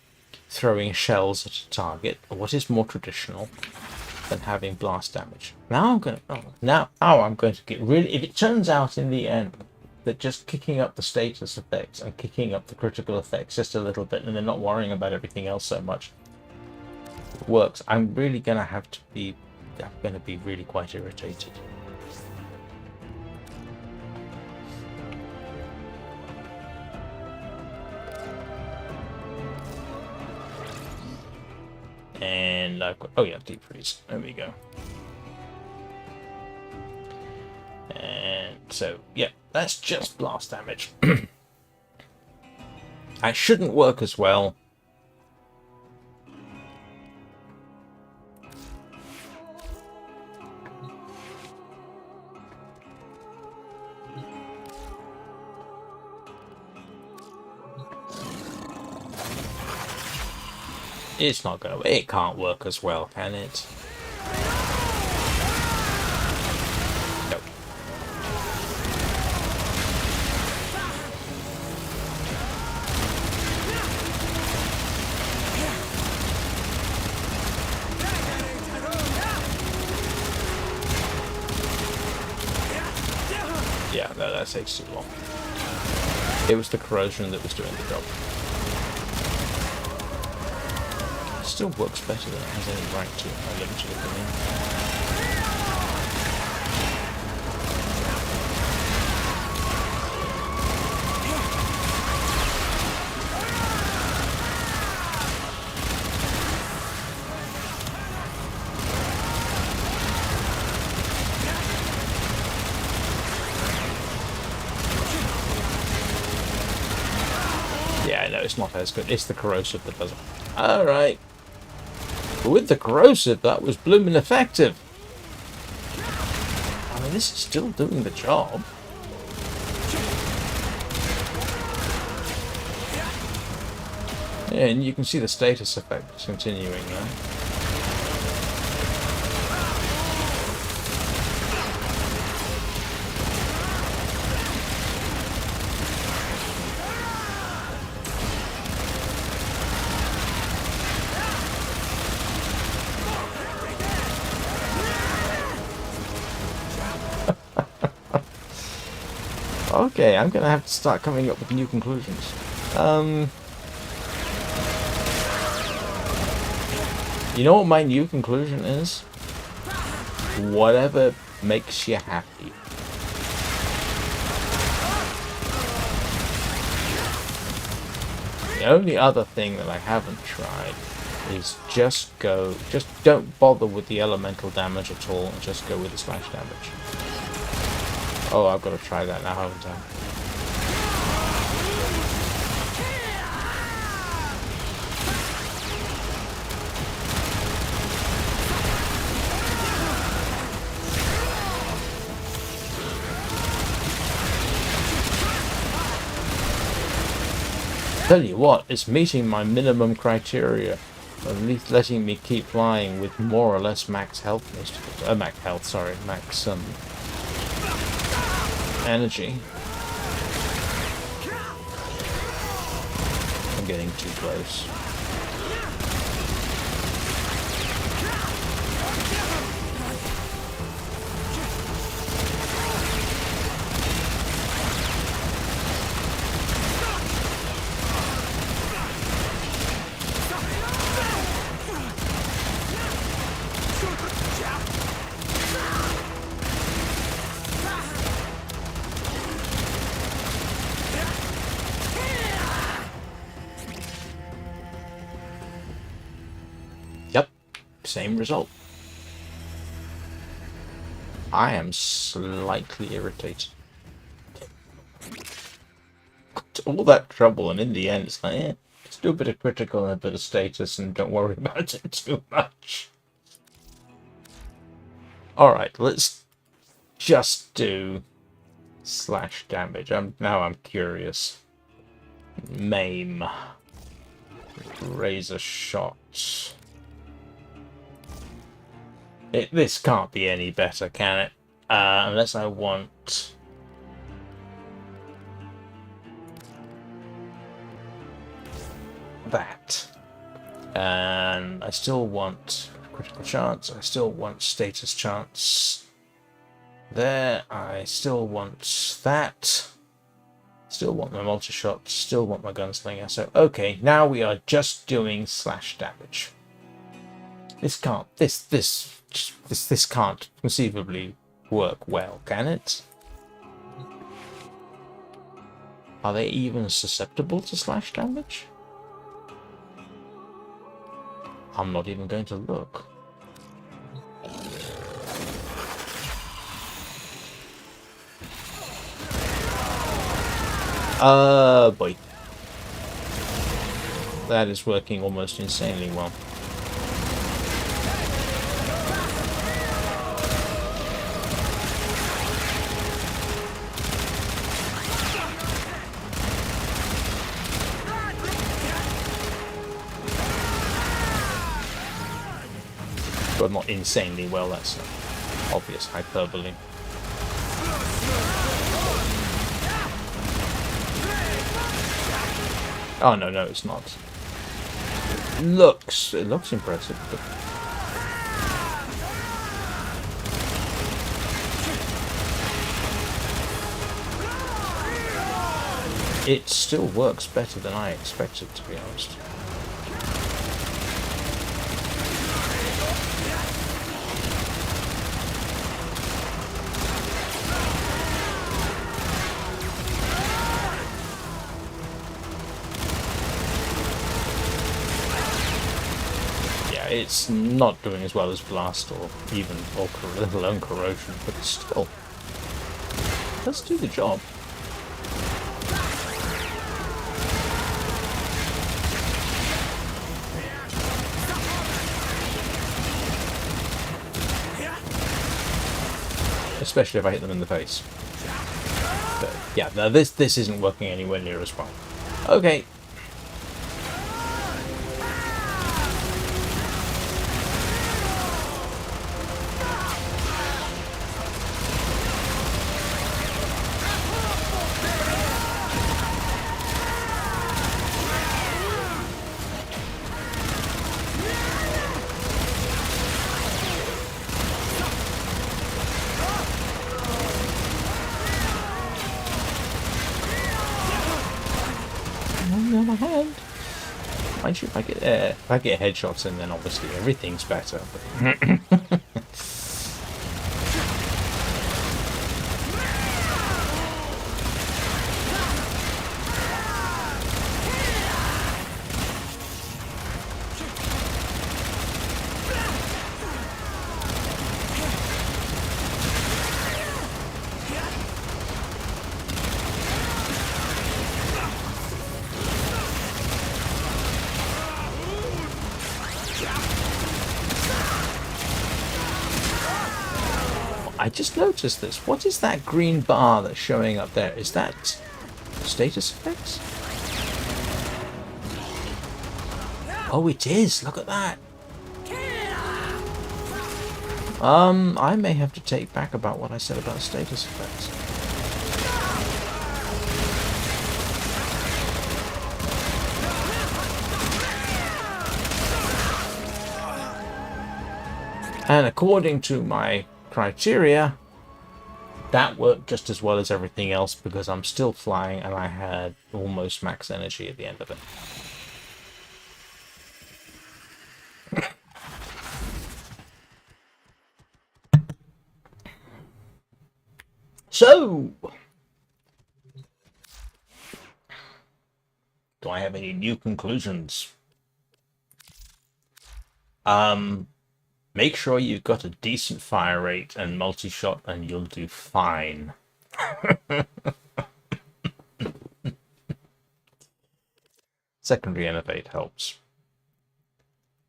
throwing shells at a target, what is more traditional than having blast damage? Now I'm going to I'm going to get really, if it turns out in the end that just kicking up the status effects and kicking up the critical effects just a little bit and then not worrying about everything else so much works, I'm really going to be really quite irritated. And oh yeah, deep freeze. There we go. And so yeah, that's just blast damage. I shouldn't work as well. It's not gonna. It can't work as well, can it? Nope. Yeah, no, that takes too long. It was the corrosion that was doing the job. Still works better than it has any right to, in my limited opinion. Yeah, no, it's not as good. It's the corrosive that does it. Alright. But with the corrosive, that was blooming effective. I mean, this is still doing the job. Yeah, and you can see the status effect continuing now. Okay, I'm gonna have to start coming up with new conclusions. You know what my new conclusion is? Whatever makes you happy. The only other thing that I haven't tried is just don't bother with the elemental damage at all, and just go with the splash damage. Oh, I've got to try that now, haven't I? Tell you what, it's meeting my minimum criteria, at least letting me keep flying with more or less max health most of it. Max health, sorry, max energy. I'm getting too close. Same result. I am slightly irritated. All that trouble, and in the end, it's like, let's do a bit of critical and a bit of status, and don't worry about it too much. Alright, let's just do slash damage. Now I'm curious. Maim. Razor shot. This can't be any better, can it? Unless I want... that. And I still want critical chance. I still want status chance. There. I still want that. Still want my multi-shot. Still want my gunslinger. So, okay, now we are just doing slash damage. This can't... This can't conceivably work well, can it? Are they even susceptible to slash damage? I'm not even going to look. Boy. That is working almost insanely well. Well, not insanely well, that's obvious hyperbole. Oh no, it's not. It looks impressive, but it still works better than I expected, to be honest. It's not doing as well as Blast or let alone Corrosion, but it's still does do the job. Especially if I hit them in the face. But yeah, no, this isn't working anywhere near as well. Okay. And mind you, if I get headshots in, then obviously everything's better. I just noticed this. What is that green bar that's showing up there? Is that status effects? Oh, it is. Look at that. I may have to take back about what I said about status effects. And according to my criteria, that worked just as well as everything else because I'm still flying and I had almost max energy at the end of it. So, do I have any new conclusions? Make sure you've got a decent fire rate and multi-shot and you'll do fine. Secondary innovate helps.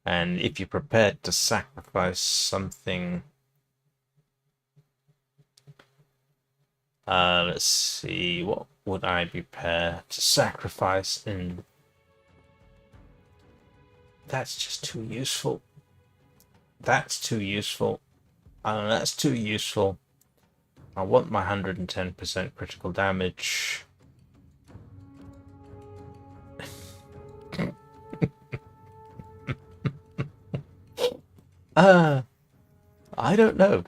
And if you're prepared to sacrifice something... let's see, what would I be prepared to sacrifice in... That's just too useful. That's too useful. That's too useful. I want my 110% critical damage. I don't know.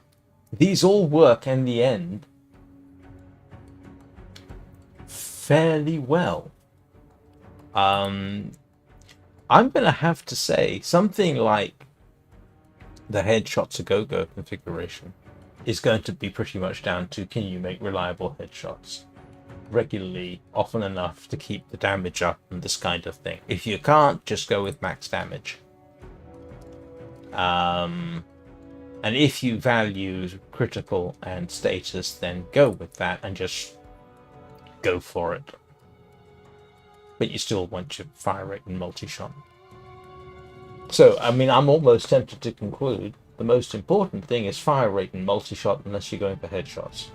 These all work in the end fairly well. I'm gonna have to say something like the headshot to go-go configuration is going to be pretty much down to, can you make reliable headshots regularly, often enough to keep the damage up and this kind of thing. If you can't, just go with max damage. And if you value critical and status, then go with that and just go for it. But you still want your fire rate and multi-shot. So, I mean, I'm almost tempted to conclude the most important thing is fire rate and multi-shot unless you're going for headshots.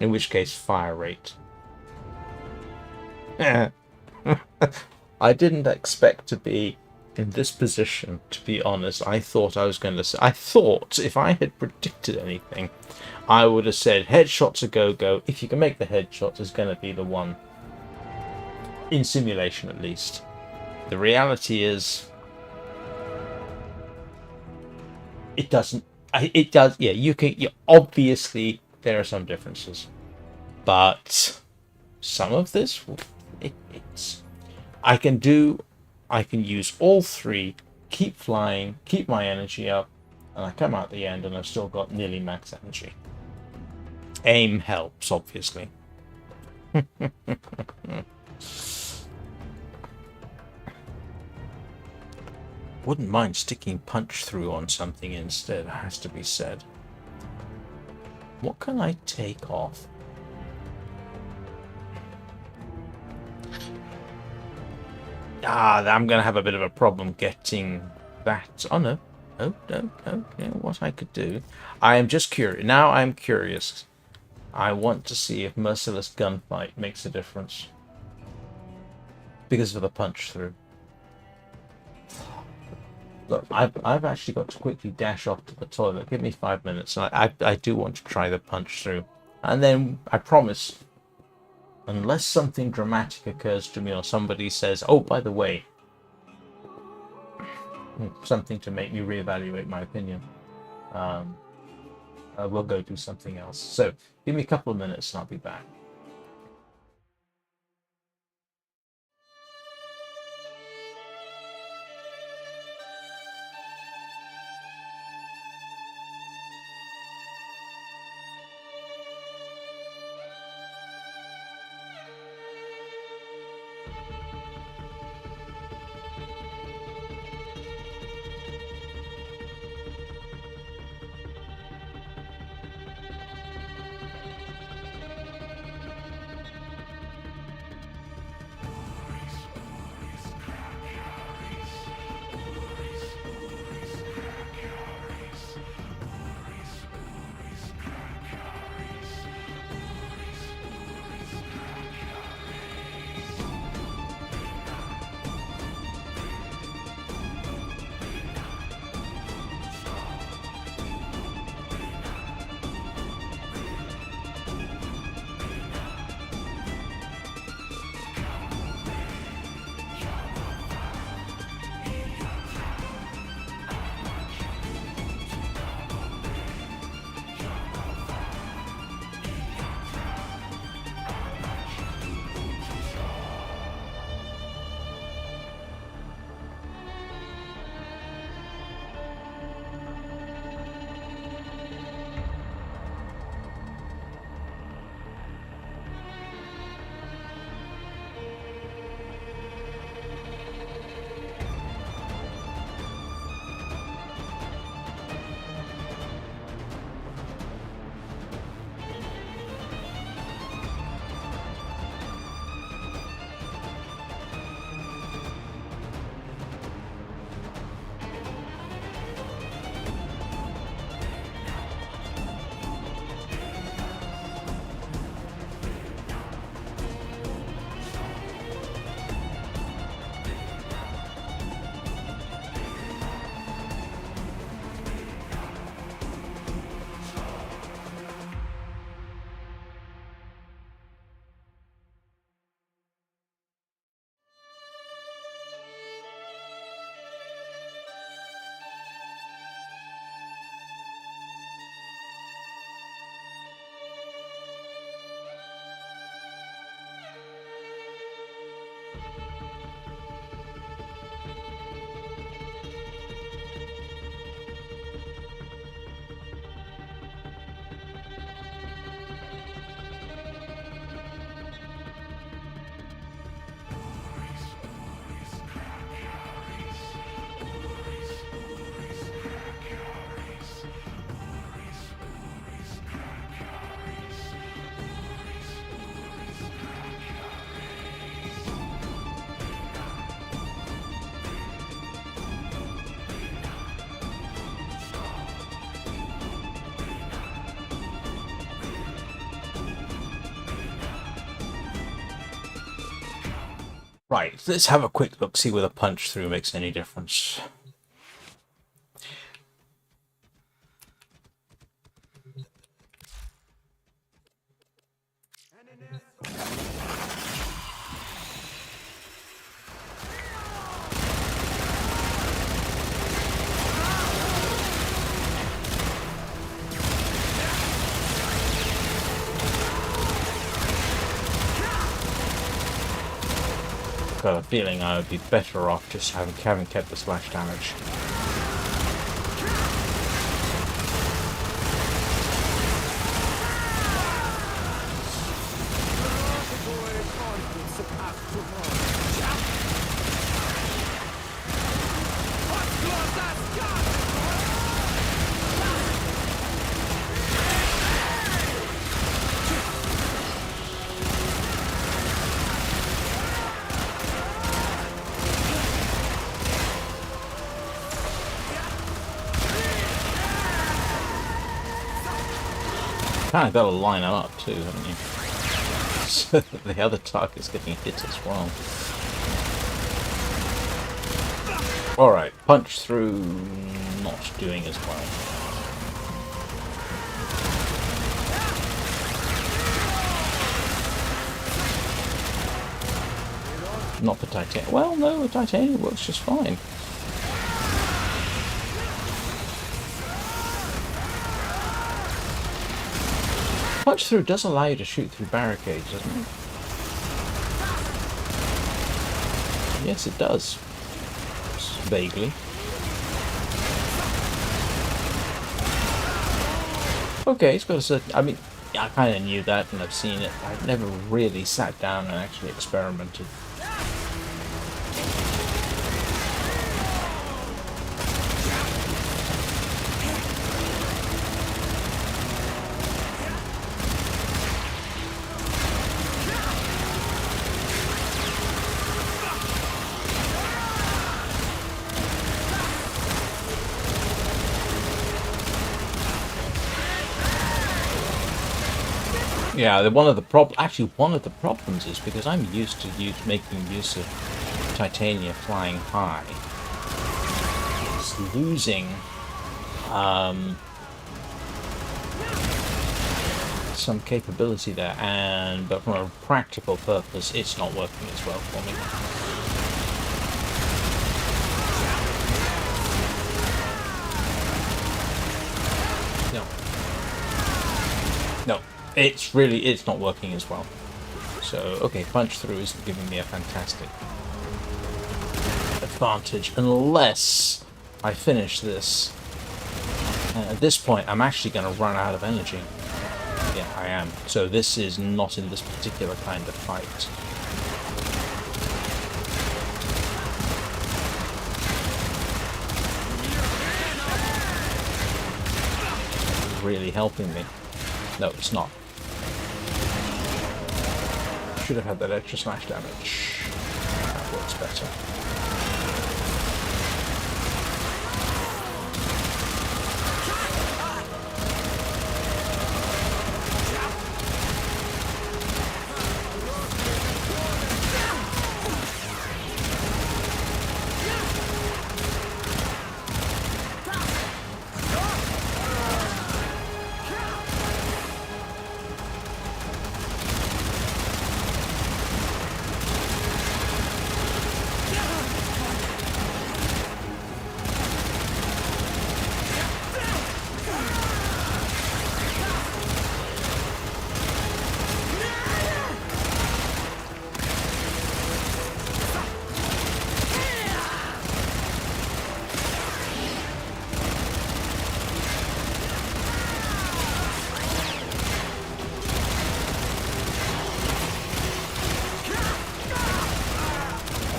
In which case, fire rate. I didn't expect to be in this position, to be honest. I thought I was going to say... I thought if I had predicted anything, I would have said headshots a go-go. If you can make the headshots, is going to be the one. In simulation, at least. The reality is, it doesn't. It does. Yeah, you can. Obviously, there are some differences, but some of this, it's. I can use all three. Keep flying. Keep my energy up, and I come out the end, and I've still got nearly max energy. Aim helps, obviously. Wouldn't mind sticking punch through on something instead, has to be said. What can I take off? I'm going to have a bit of a problem getting that. Oh, no. No. You know what I could do? I am just curious. Now I'm curious. I want to see if Merciless Gunfight makes a difference. Because of the punch through. Look, I've actually got to quickly dash off to the toilet. Give me 5 minutes. I do want to try the punch through. And then, I promise, unless something dramatic occurs to me or somebody says, oh, by the way, something to make me reevaluate my opinion, we'll go do something else. So, give me a couple of minutes and I'll be back. Right, let's have a quick look, see whether punch through makes any difference. Got a feeling I would be better off just having kept the slash damage. Kind of got to line them up too, haven't you? So that the other target's getting hit as well. Alright, punch through, not doing as well. Not the titanium. Well, no, the titanium works just fine. Punch through does allow you to shoot through barricades, doesn't it? Yes, it does. Vaguely. Okay, it's got a certain... I mean, I kind of knew that and I've seen it. I've never really sat down and actually experimented. Yeah, one of the problems is because I'm used to making use of titania flying high. It's losing some capability there, but from a practical purpose, it's not working as well for me. No. It's not working as well. So, okay, punch through isn't giving me a fantastic advantage unless I finish this. And at this point, I'm actually going to run out of energy. Yeah, I am. So this is not in this particular kind of fight. Really helping me. No, it's not. Should have had that extra slash damage. That works better.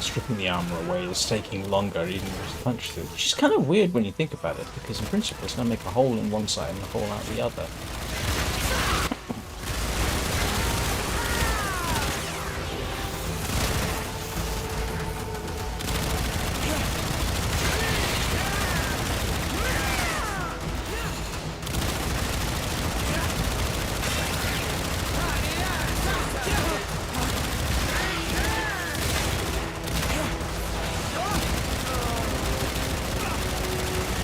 Stripping the armor away is taking longer even with a punch through, which is kind of weird when you think about it, because in principle it's going to make a hole in one side and a hole out the other.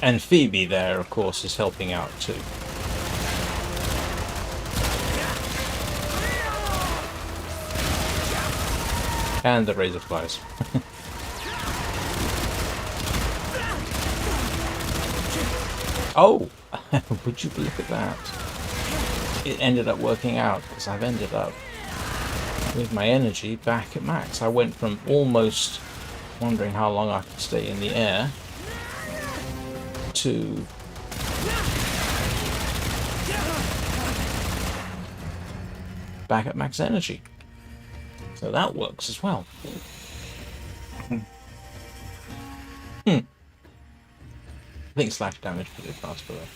And Phoebe there, of course, is helping out too. And the razor flies. Oh! Would you look at that? It ended up working out, because I've ended up with my energy back at max. I went from almost wondering how long I could stay in the air to back at max energy. So that works as well. I think slash damage pretty fast for that.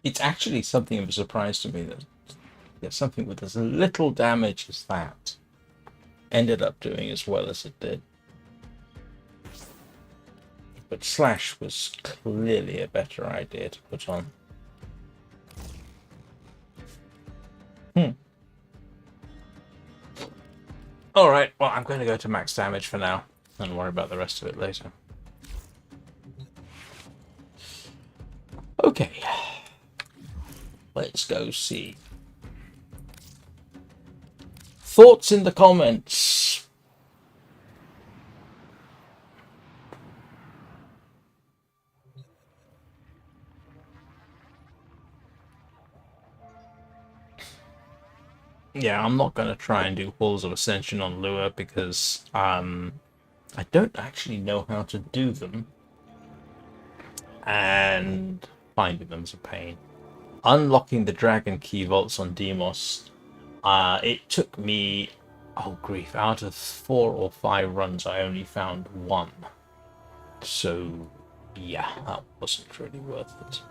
It's actually something of a surprise to me that something with as little damage as that ended up doing as well as it did. But slash was clearly a better idea to put on. Alright, well, I'm going to go to max damage for now and worry about the rest of it later. Okay. Let's go see. Thoughts in the comments. Yeah, I'm not going to try and do Halls of Ascension on Lua because I don't actually know how to do them. And finding them is a pain. Unlocking the Dragon Key Vaults on Demos, it took me, oh grief, out of 4 or 5 runs I only found 1. So yeah, that wasn't really worth it.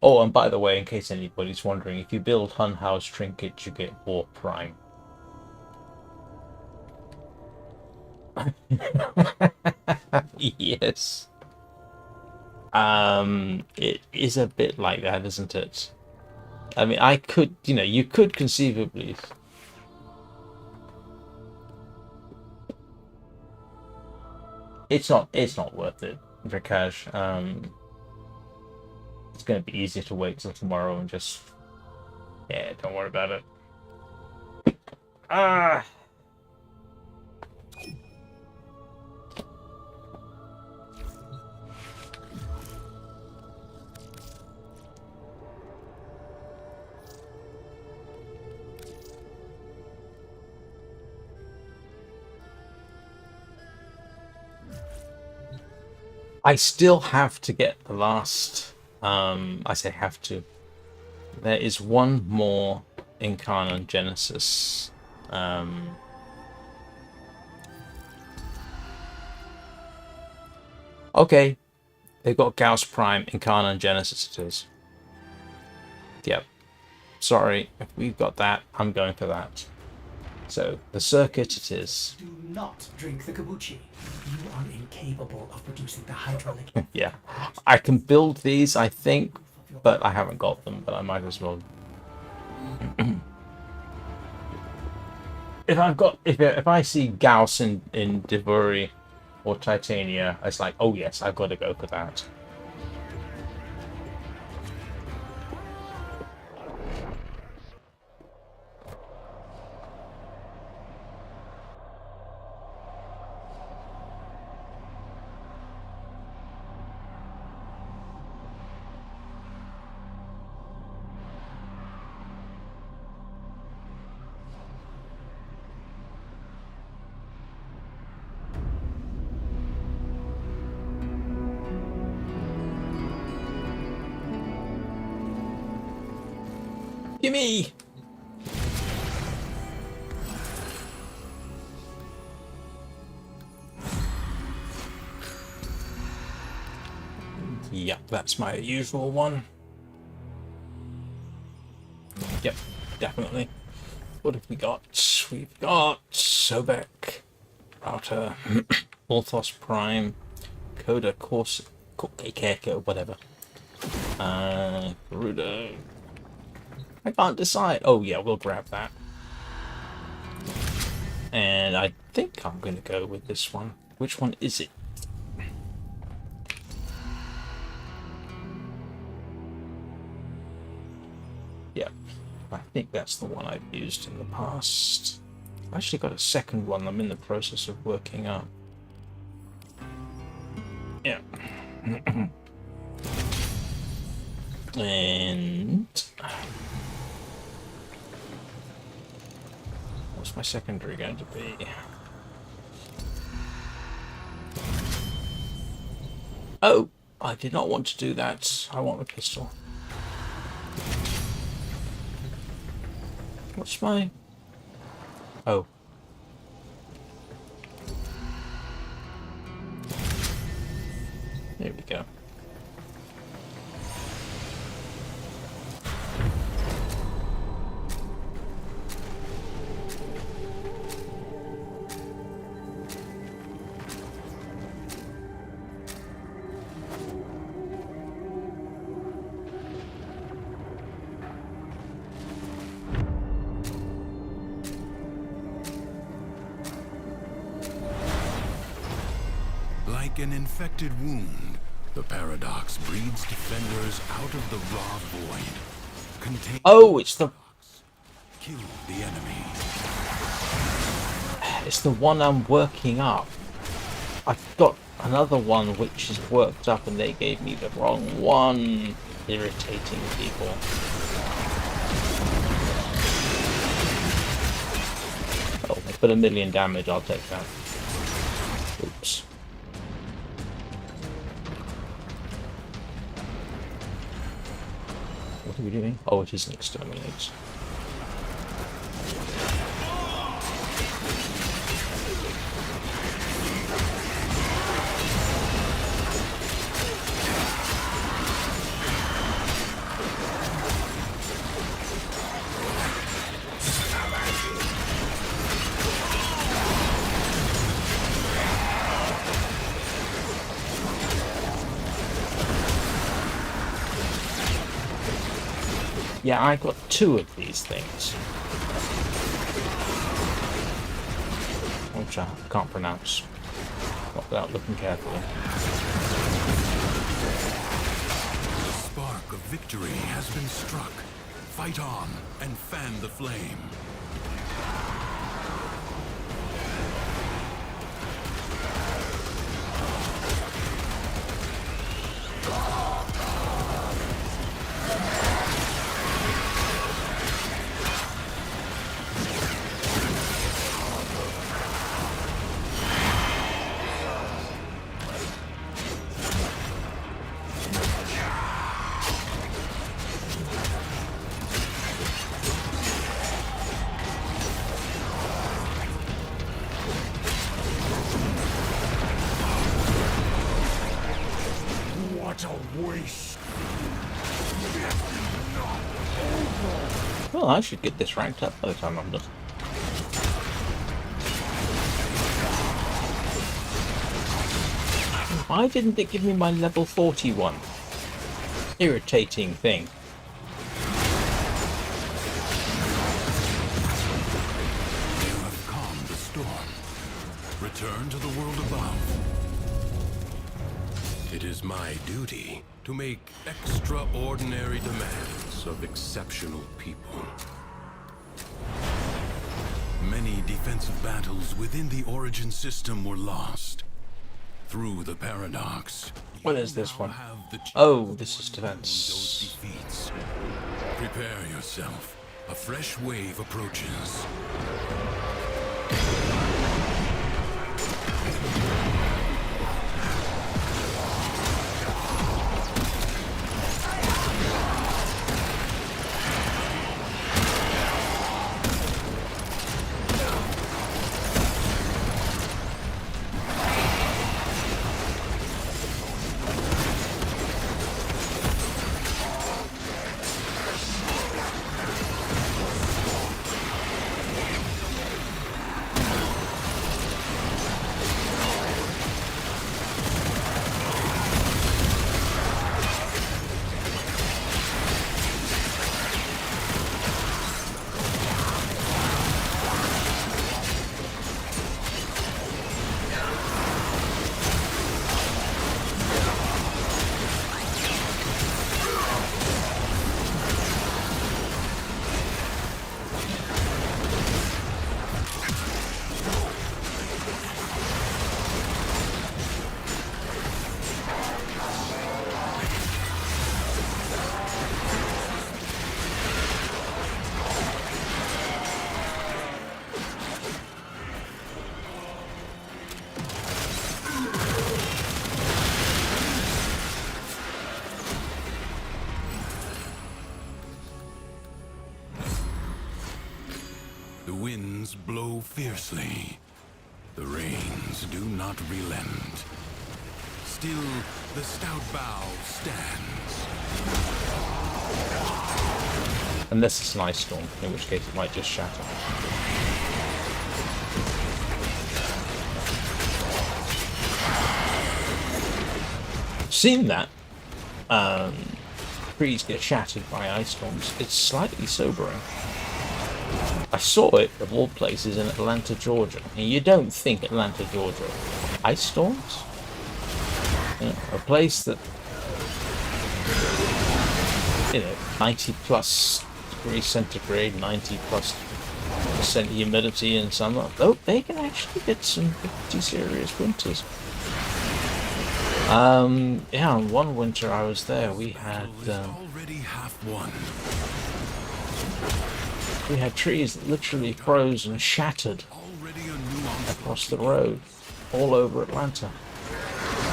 Oh, and by the way, in case anybody's wondering, if you build Hun Hao's Trinket, you get Warframe. Yes. It is a bit like that, isn't it? I mean, I could, you could conceivably. It's not worth it, Vikash. It's going to be easier to wait till tomorrow and just, yeah, don't worry about it. I still have to get the last, I say have to. There is one more Incarnon Genesis. Okay, they've got Gauss Prime, Incarnon Genesis it is. Yep. Sorry, if we've got that, I'm going for that. So, the circuit it is. Do not drink the kombucha. You are incapable of producing the hydraulic. Yeah. I can build these, I think, but I haven't got them, but I might as well. If I see Gauss in Divuri or Titania, it's like, oh yes, I've got to go for that. Gimme! Yep, that's my usual one. Yep, definitely. What have we got? We've got Sobek, Router, Orthos Prime, Coda cake or whatever. Rudo. I can't decide. Oh yeah, we'll grab that. And I think I'm going to go with this one. Which one is it? Yeah, I think that's the one I've used in the past. I actually got a second one I'm in the process of working up. Yeah. And what's my secondary going to be? Oh, I did not want to do that. I want a pistol. What's my... Oh. There we go. Like an infected wound, the paradox breeds defenders out of the raw void. Contain Oh, it's the kill the enemy. It's the one I'm working up. I've got another one which is worked up and they gave me the wrong one. Irritating people. Oh, they put 1,000,000 damage, I'll take that. Oops. What are we doing? Oh, it is an exterminate. Yeah, I got 2 of these things. Which I can't pronounce. Not without looking carefully. The spark of victory has been struck. Fight on and fan the flame. Well, I should get this ranked up by the time I'm done. Why didn't it give me my level 41? Irritating thing. You have calmed the storm. Return to the world above. It is my duty to make extraordinary demands of exceptional people. Many defensive battles within the Origin system were lost. Through the paradox. What is this one? Have the Oh, this is those defense. defeats. Prepare yourself. A fresh wave approaches. so fiercely. The rains do not relent. Still, the stout bow stands. Unless it's an ice storm, in which case it might just shatter. Seen that trees get shattered by ice storms. It's slightly sobering. I saw it, of all places, in Atlanta, Georgia. And you don't think Atlanta, Georgia. Ice storms? You know, a place that, 90 plus degrees centigrade, 90 plus % humidity in summer. Oh, they can actually get some pretty serious winters. Yeah, one winter I was there, we had Already half won. we had trees that literally froze and shattered Already a new onslaught. across the road, all over Atlanta.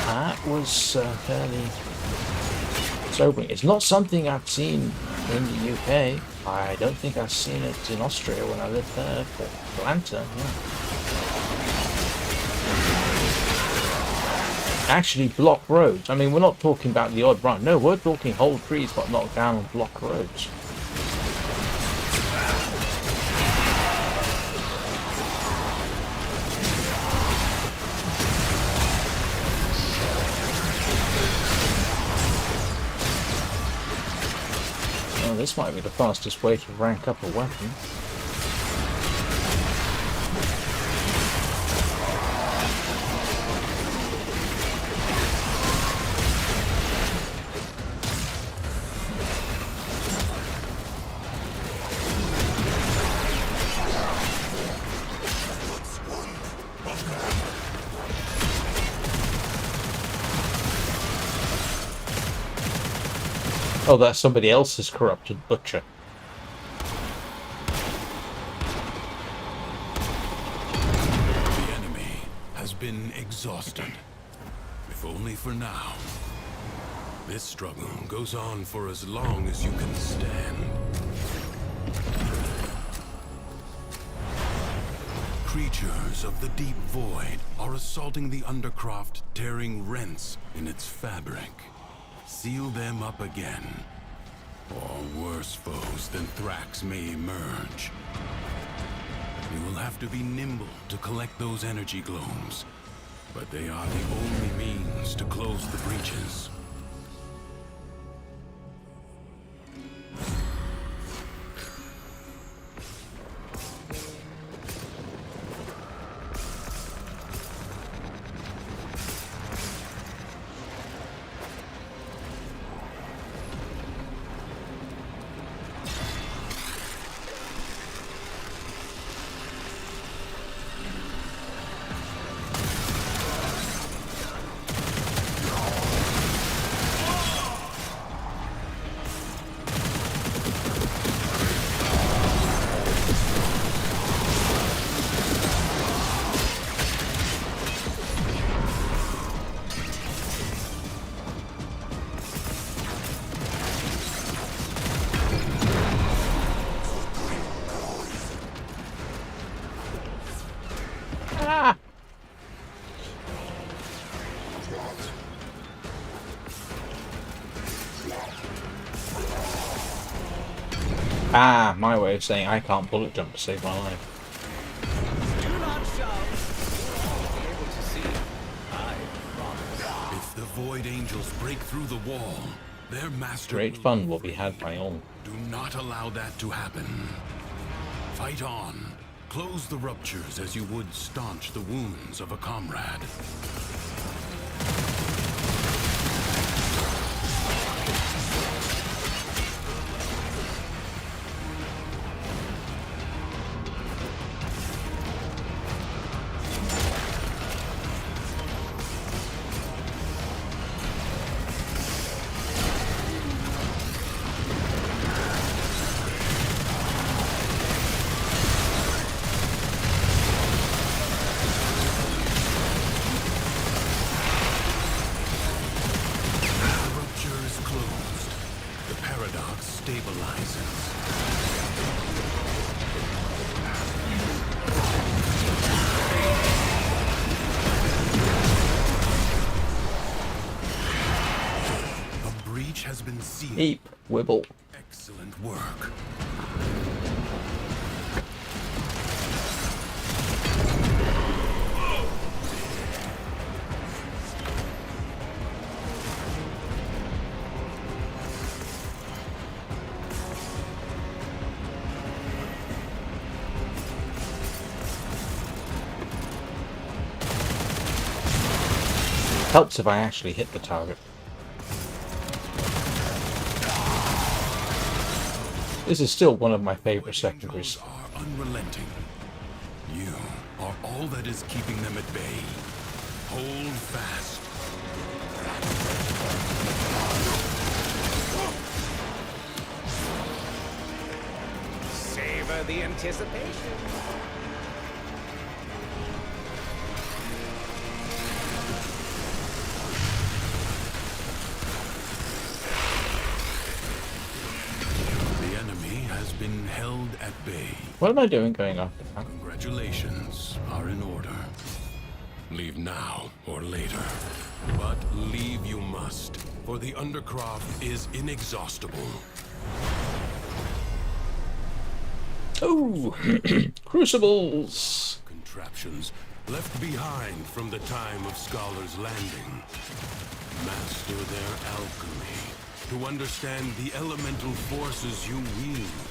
That was fairly sobering. It's not something I've seen in the UK. I don't think I've seen it in Austria when I lived there. But Atlanta, yeah. Actually block roads. I mean, we're not talking about the odd branch. No, we're talking whole trees got knocked down and block roads. Oh, this might be the fastest way to rank up a weapon. Oh, that's somebody else's corrupted butcher. The enemy has been exhausted, if only for now. This struggle goes on for as long as you can stand. Creatures of the deep void are assaulting the Undercroft, tearing rents in its fabric. Seal them up again, or worse foes than Thrax may emerge. You will have to be nimble to collect those energy globes, but they are the only means to close the breaches. Ah, my way of saying I can't bullet jump to save my life. If the Void Angels break through the wall, their master Great fun will be had by all. Do not allow that to happen. Fight on. Close the ruptures as you would staunch the wounds of a comrade. concealed. Eep, Wibble. Excellent work. Helps if I actually hit the target. This is still one of my favorite secondaries. Angels are unrelenting. You are all that is keeping them at bay. Hold fast. Savor the anticipation. The enemy has been held at bay. What am I doing going after that? Congratulations are in order. Leave now or later. But leave you must, for the Undercroft is inexhaustible. Oh, crucibles. Contraptions left behind from the time of Scholar's Landing. Master their alchemy to understand the elemental forces you wield.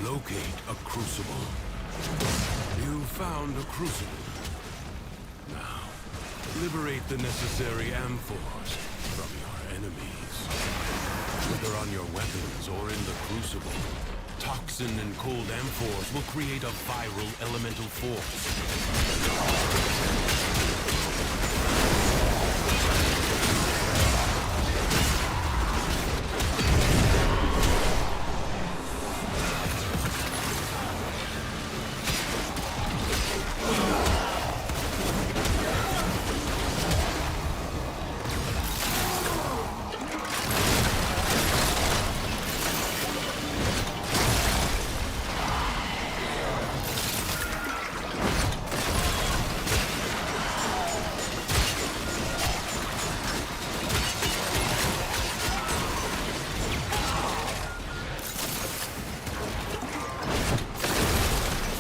Locate a crucible. You found a crucible. Now, liberate the necessary amphors from your enemies. Whether on your weapons or in the crucible, toxin and cold amphors will create a viral elemental force.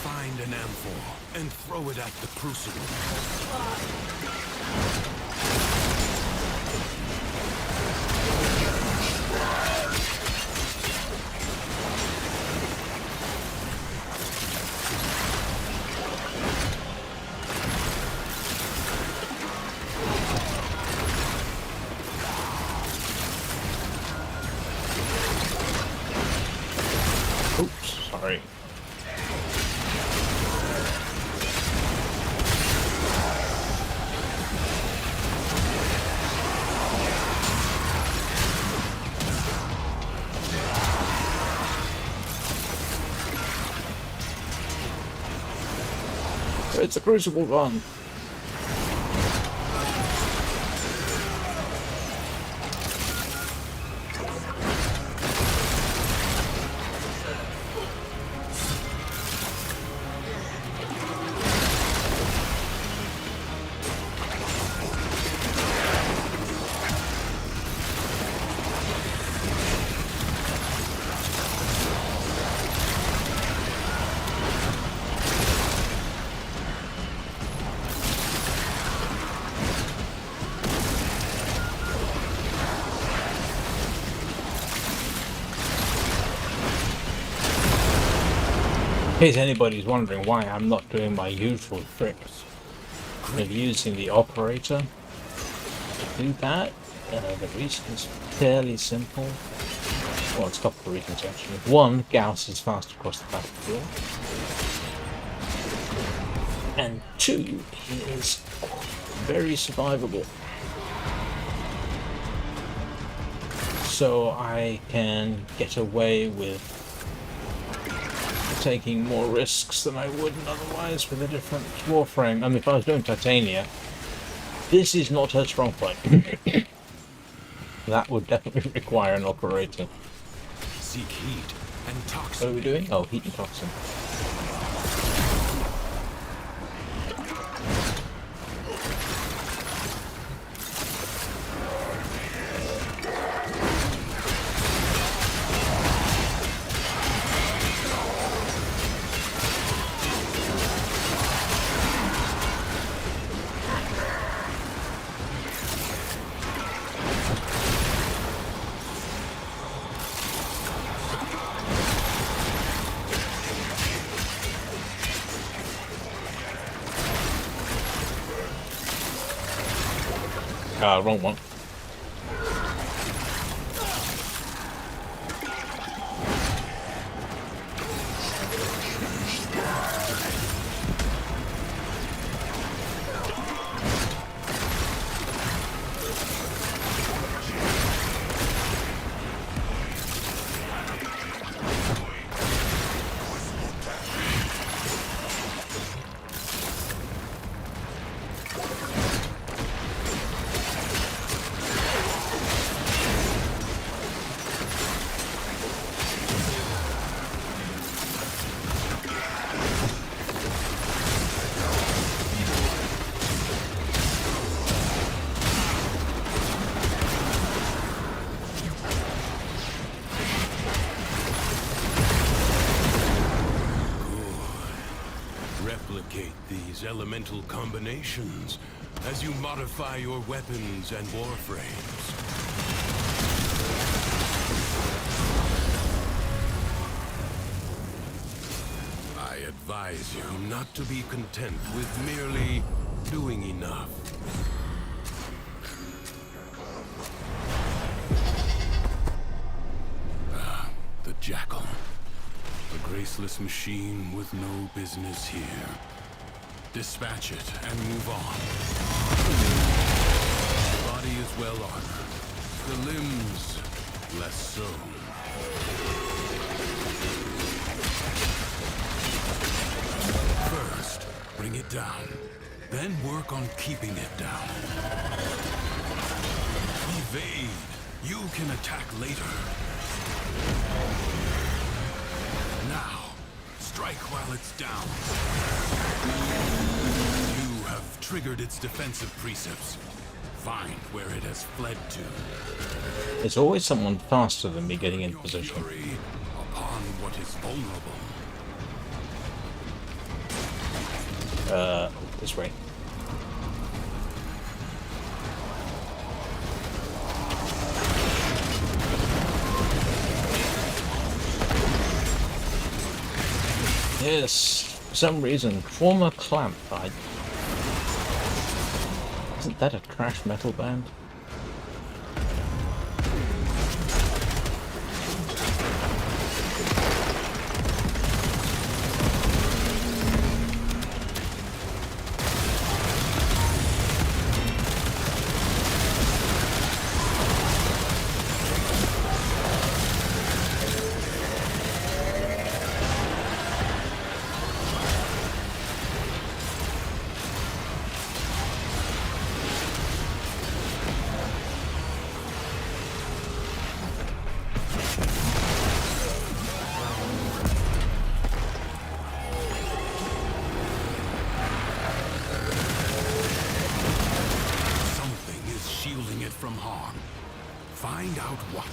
Find an amphor and throw it at the crucible. Oops, sorry. It's a crucible run. In case anybody's wondering why I'm not doing my usual tricks of using the operator to do that, the reason is fairly simple. Well, it's a couple of reasons actually. One, Gauss is fast across the battlefield. And two, he is very survivable. So I can get away with taking more risks than I wouldn't otherwise with a different Warframe. I mean, if I was doing Titania, this is not her strong point. That would definitely require an operator. Seek heat and toxin. What are we doing? Oh, heat and toxin. Ah, wrong one. Replicate these elemental combinations as you modify your weapons and warframes. I advise you not to be content with merely doing enough. The Jackal. A graceless machine with no business here. Dispatch it and move on. The body is well armored. The limbs, less so. First, bring it down. Then work on keeping it down. Evade. You can attack later. Now, strike while it's down. You have triggered its defensive precepts. Find where it has fled to. There's always someone faster than me getting in position. Fury upon what is vulnerable. This way. Yes, for some reason, former clamp. Isn't that a thrash metal band? From harm. Find out what.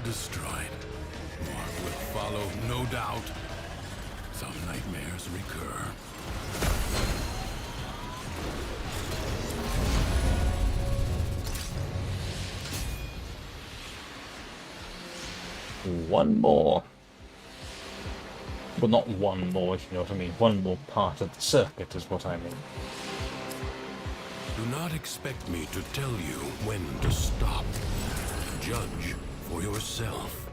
Destroyed. More will follow, no doubt. Some nightmares recur. One more. Well, not one more, if you know what I mean. One more part of the circuit is what I mean. Do not expect me to tell you when to stop. Judge for yourself.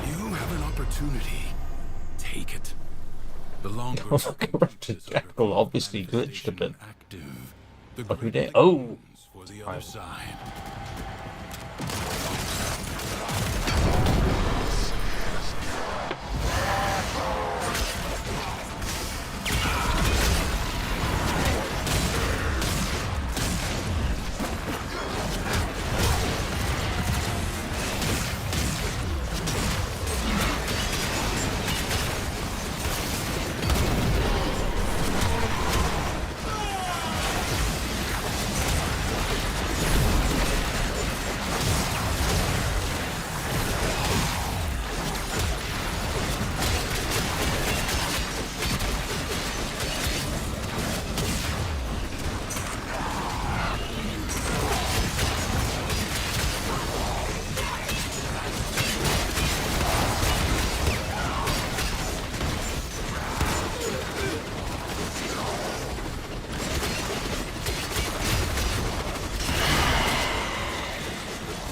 You have an opportunity. Take it. The longer the Jackal obviously glitched a bit. Active, the What we greater did? Oh, for the other side.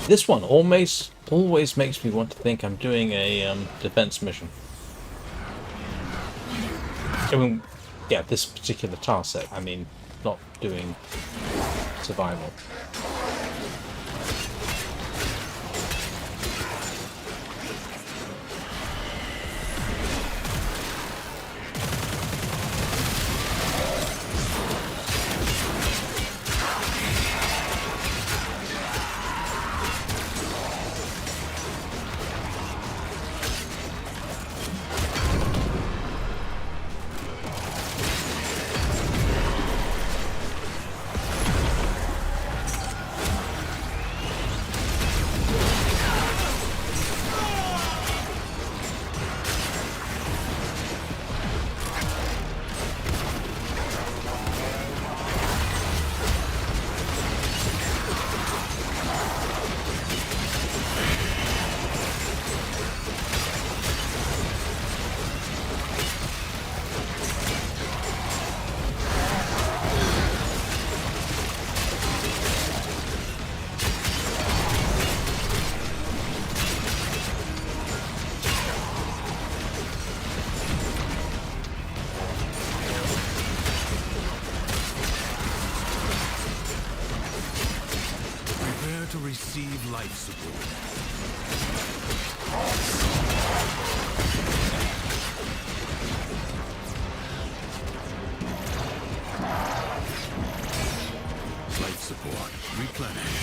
This one always makes me want to think I'm doing a defense mission. I mean, yeah, this particular task set. I mean, not doing survival. To receive life support. Life support. Replenish.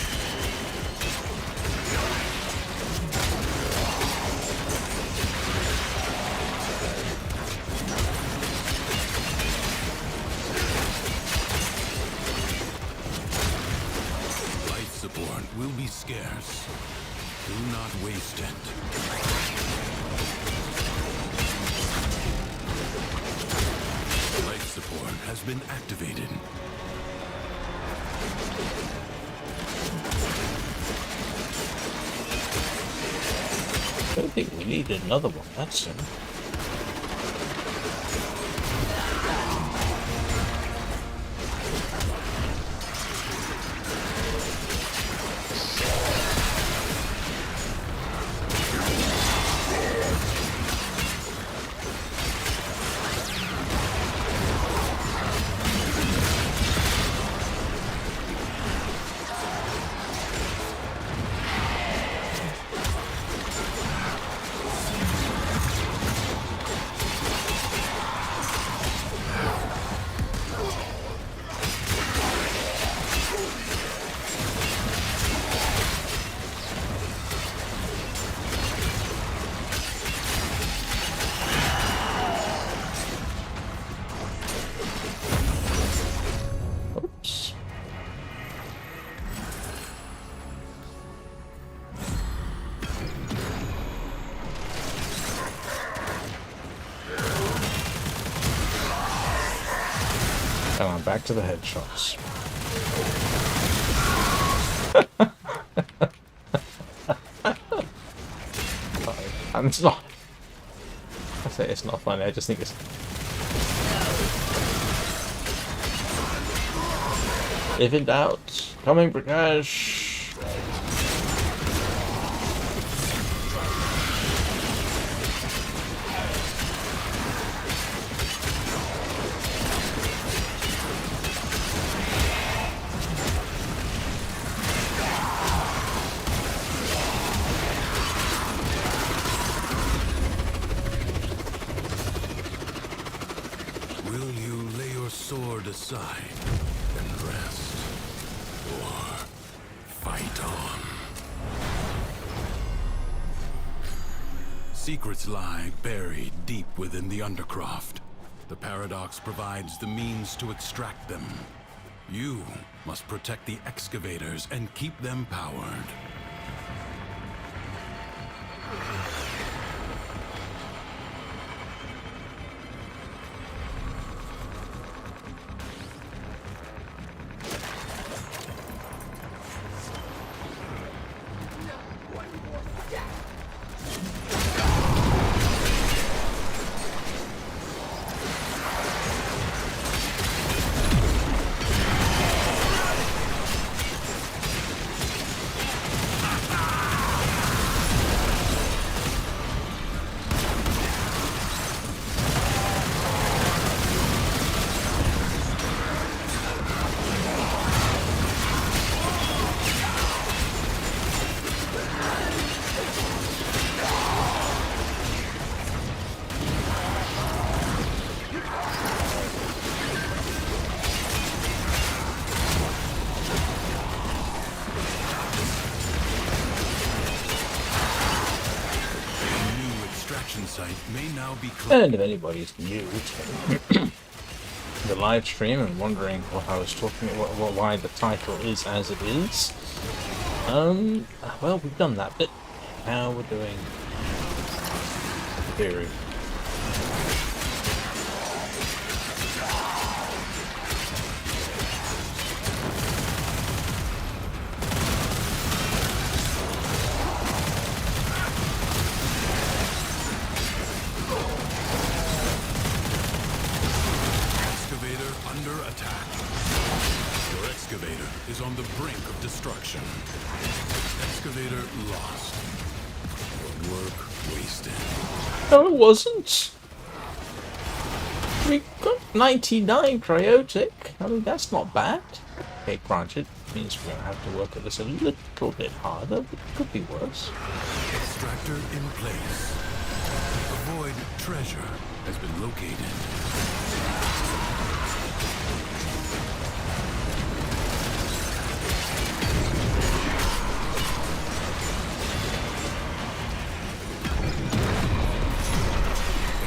Support will be scarce. Do not waste it. Life support has been activated. I don't think we need another one that soon. Come on, back to the headshots. And it's not. I say it's not funny. I just think it's. If in doubt, coming Brigage. Aside and rest, or fight on. Secrets lie buried deep within the Undercroft. The Paradox provides the means to extract them. You must protect the excavators and keep them powered. site may now be clear. And if anybody's new to the live stream and wondering what I was talking about, why the title is as it is, well, we've done that bit. Now we're doing theory. Is on the brink of destruction. Excavator lost. Your work wasted. No, it wasn't. We got 99 cryotic. I mean, that's not bad. Okay, granted, means we're gonna have to work at this a little bit harder, but it could be worse. Extractor in place. A void treasure has been located.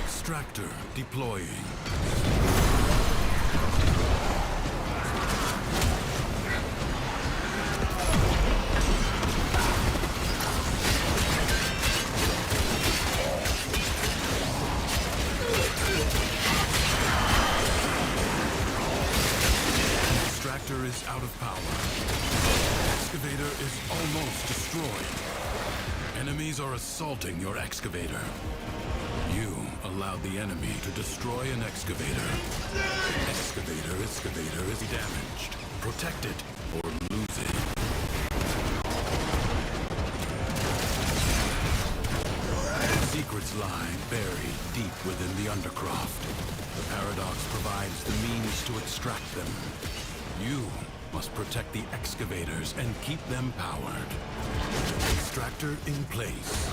Extractor deploying. Extractor is out of power. Excavator is almost destroyed. Enemies are assaulting your excavator. You allowed the enemy to destroy an excavator. Excavator is damaged. Protect it or lose it. Secrets lie buried deep within the Undercroft. The Paradox provides the means to extract them. You must protect the excavators and keep them powered. Extractor in place.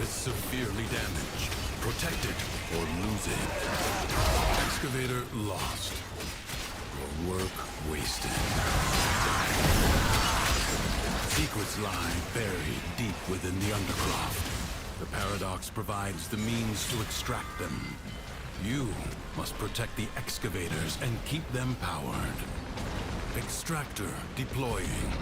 Severely damaged. Protect it or lose it. Excavator lost. Your work wasted. Secrets lie buried deep within the Undercroft. The Paradox provides the means to extract them. You must protect the excavators and keep them powered. Extractor deploying.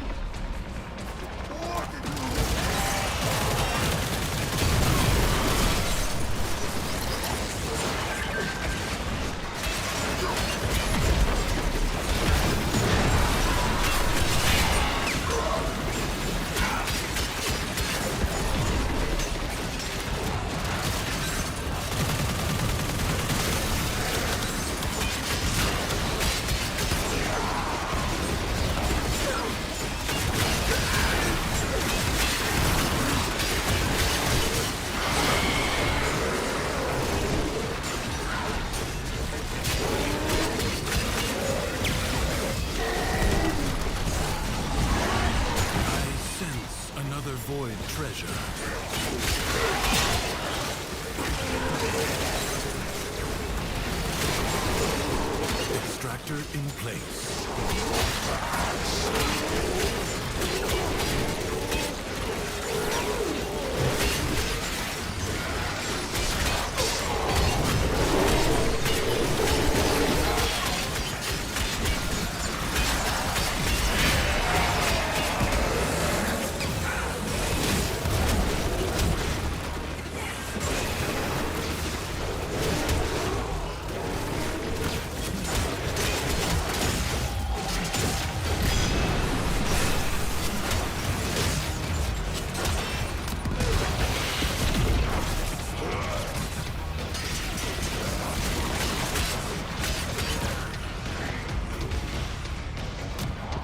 Void treasure. Extractor in place.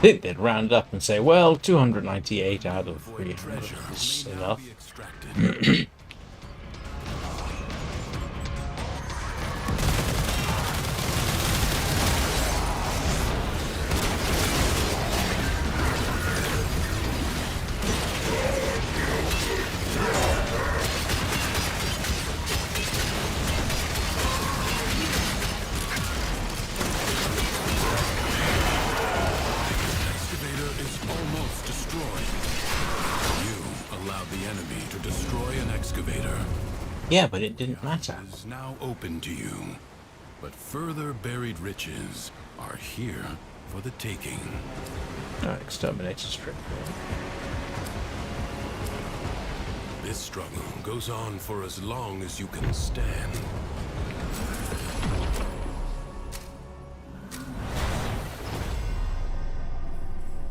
think they'd round up and say, well, 298 out of Void 300 treasure is may now enough. be extracted. Excavator is almost destroyed. You allowed the enemy to destroy an excavator. Yeah, but it didn't matter. It is now open to you, but further buried riches are here for the taking. Exterminator strip. This struggle goes on for as long as you can stand.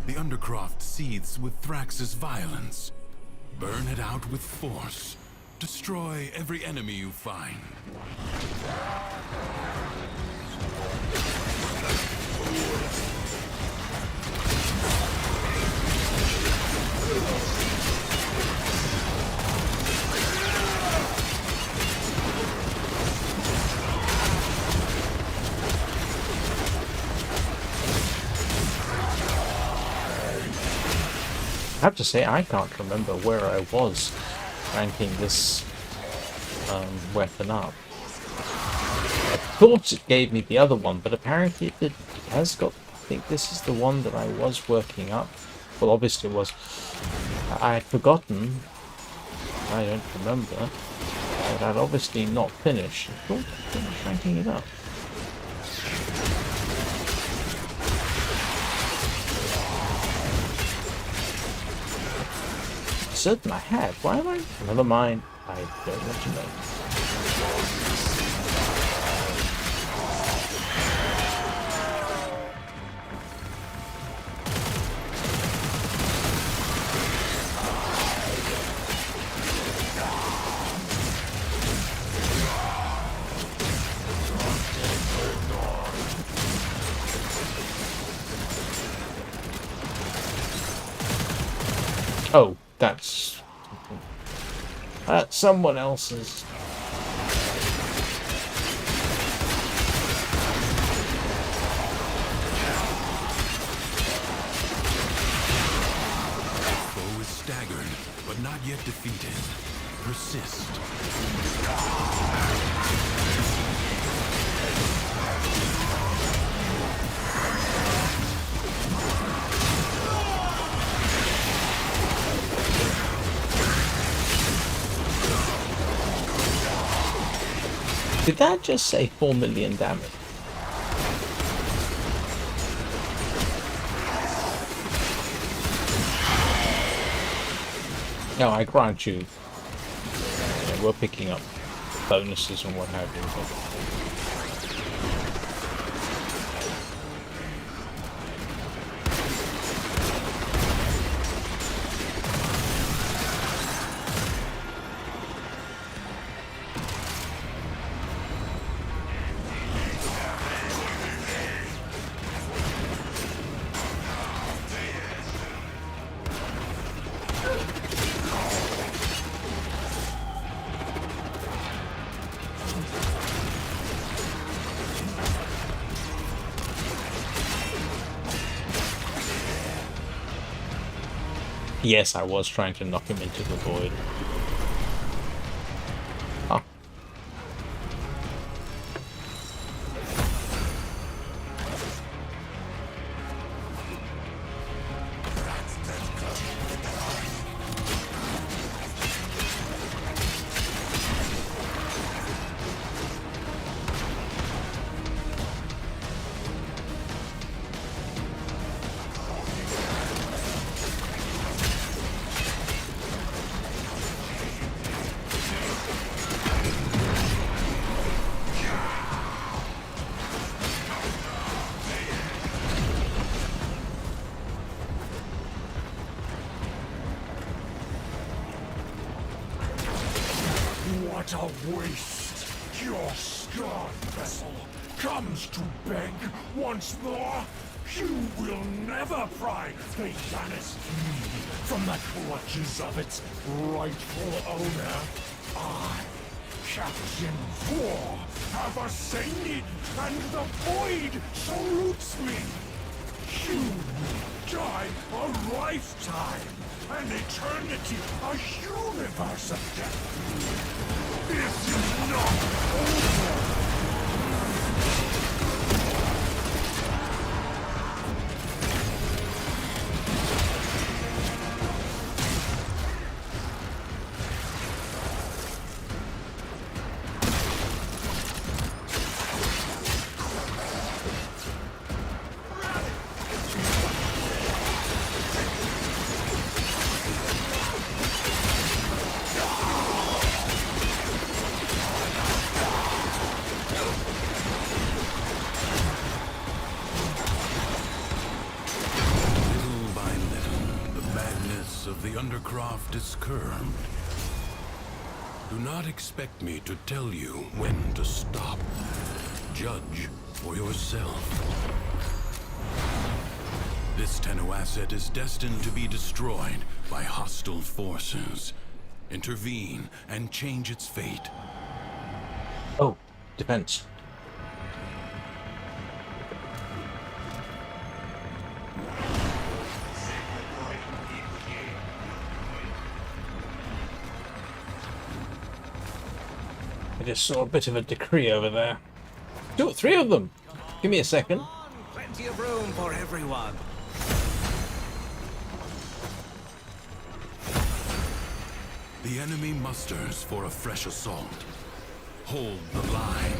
The Undercroft seethes with Thrax's violence. Burn it out with force. Destroy every enemy you find. I have to say, I can't remember where I was ranking this weapon up. I thought it gave me the other one, but apparently it didn't. It has got, I think this is the one that I was working up. Well, obviously it was. I had forgotten, I don't remember, that I'd obviously not finished. I thought I finished ranking it up. Certain I had. Why am I? Never mind. I don't want to know. Oh, that's someone else's. Foe is staggered, but not yet defeated. Persist. Did that just say 4 million damage? No, I grant you, we're picking up bonuses and what have you. Yes, I was trying to knock him into the void. Oh. What a waste! Your scarred vessel comes to beg once more? You will never pry the Yanis from the clutches of its rightful owner. I, Captain War, have ascended, and the void salutes me. You will die a lifetime, an eternity, a universe of death. This is not over. Undercroft is curbed. Do not expect me to tell you when to stop. Judge for yourself. This Tenno asset is destined to be destroyed by hostile forces. Intervene and change its fate. Oh, defense. I just saw a bit of a decree over there. Three of them! Give me a second. Plenty of room for everyone. The enemy musters for a fresh assault. Hold the line.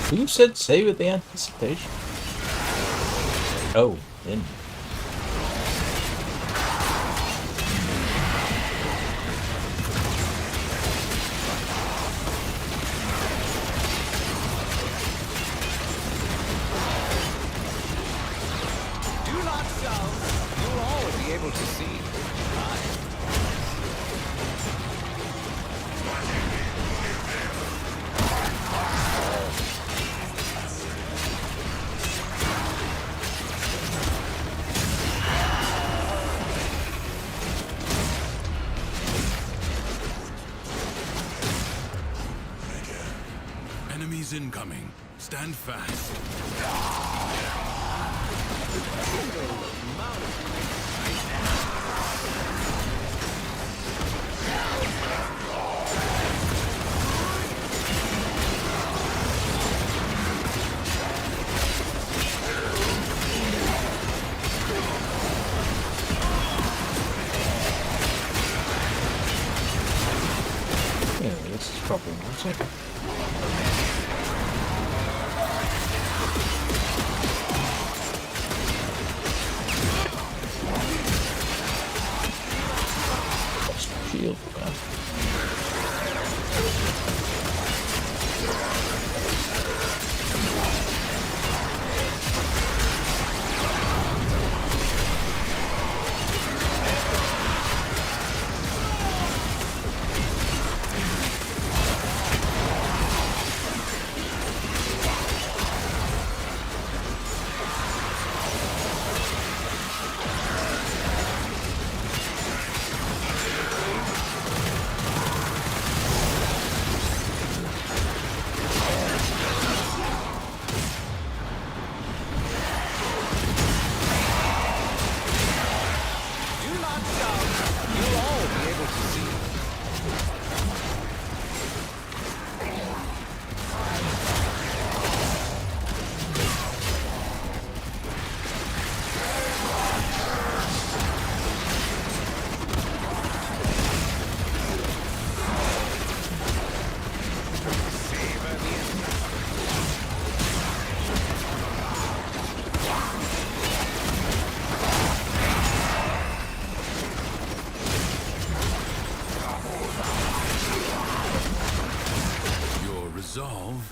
Who said save with the anticipation? Oh, in. Do not shout. You'll always be able to see. Enemies incoming. Stand fast. Yeah, this is problematic. Shield.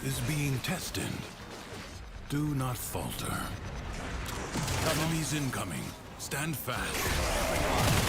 is being tested. Do not falter. Enemies incoming. Stand fast.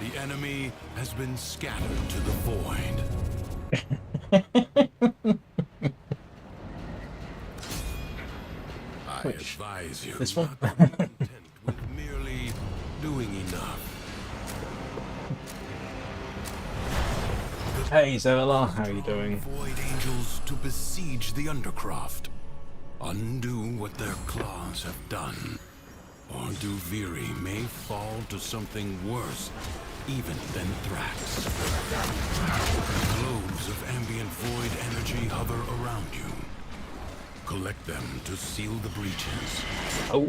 The enemy has been scattered to the void. I advise you this one? not to be content with merely doing enough. Hey Zevela, how are you doing? Void angels to besiege the Undercroft. Undo what their claws have done. Or Duviri may fall to something worse, even than Thrax. Globes of ambient void energy hover around you. Collect them to seal the breaches. Oh.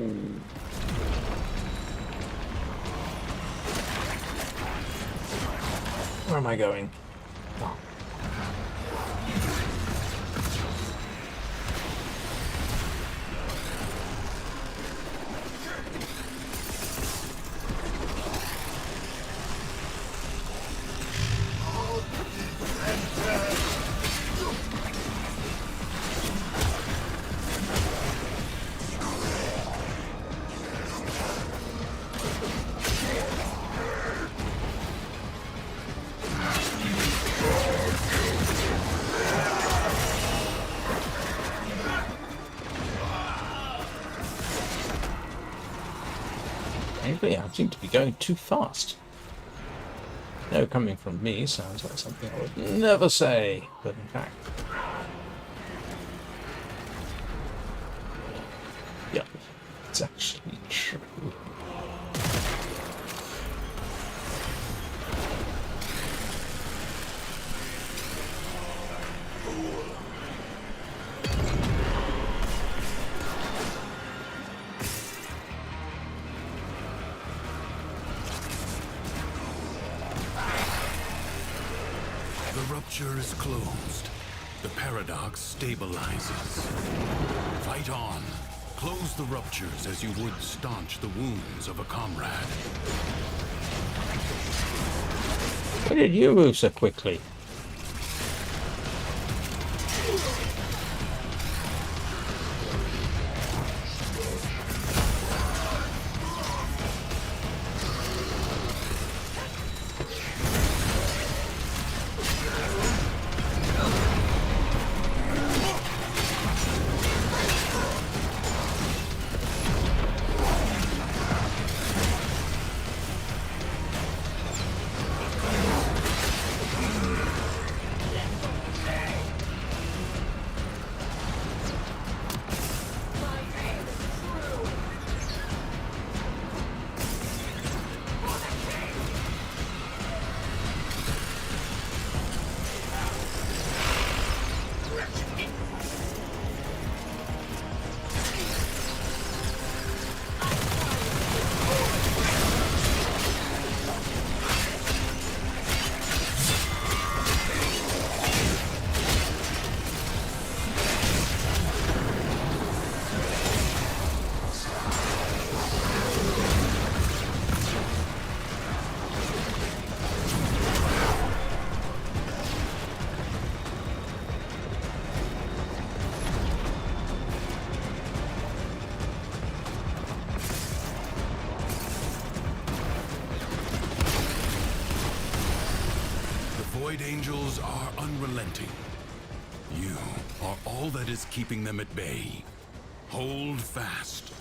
Where am I going? Oh. Anyway, I seem to be going too fast. No, coming from me sounds like something I would never say, but in fact... Yep, it's actually true. The rupture is closed. The paradox stabilizes. Fight on. Close the ruptures as you would staunch the wounds of a comrade. Why did you move so quickly? Void Angels are unrelenting. You are all that is keeping them at bay. Hold fast.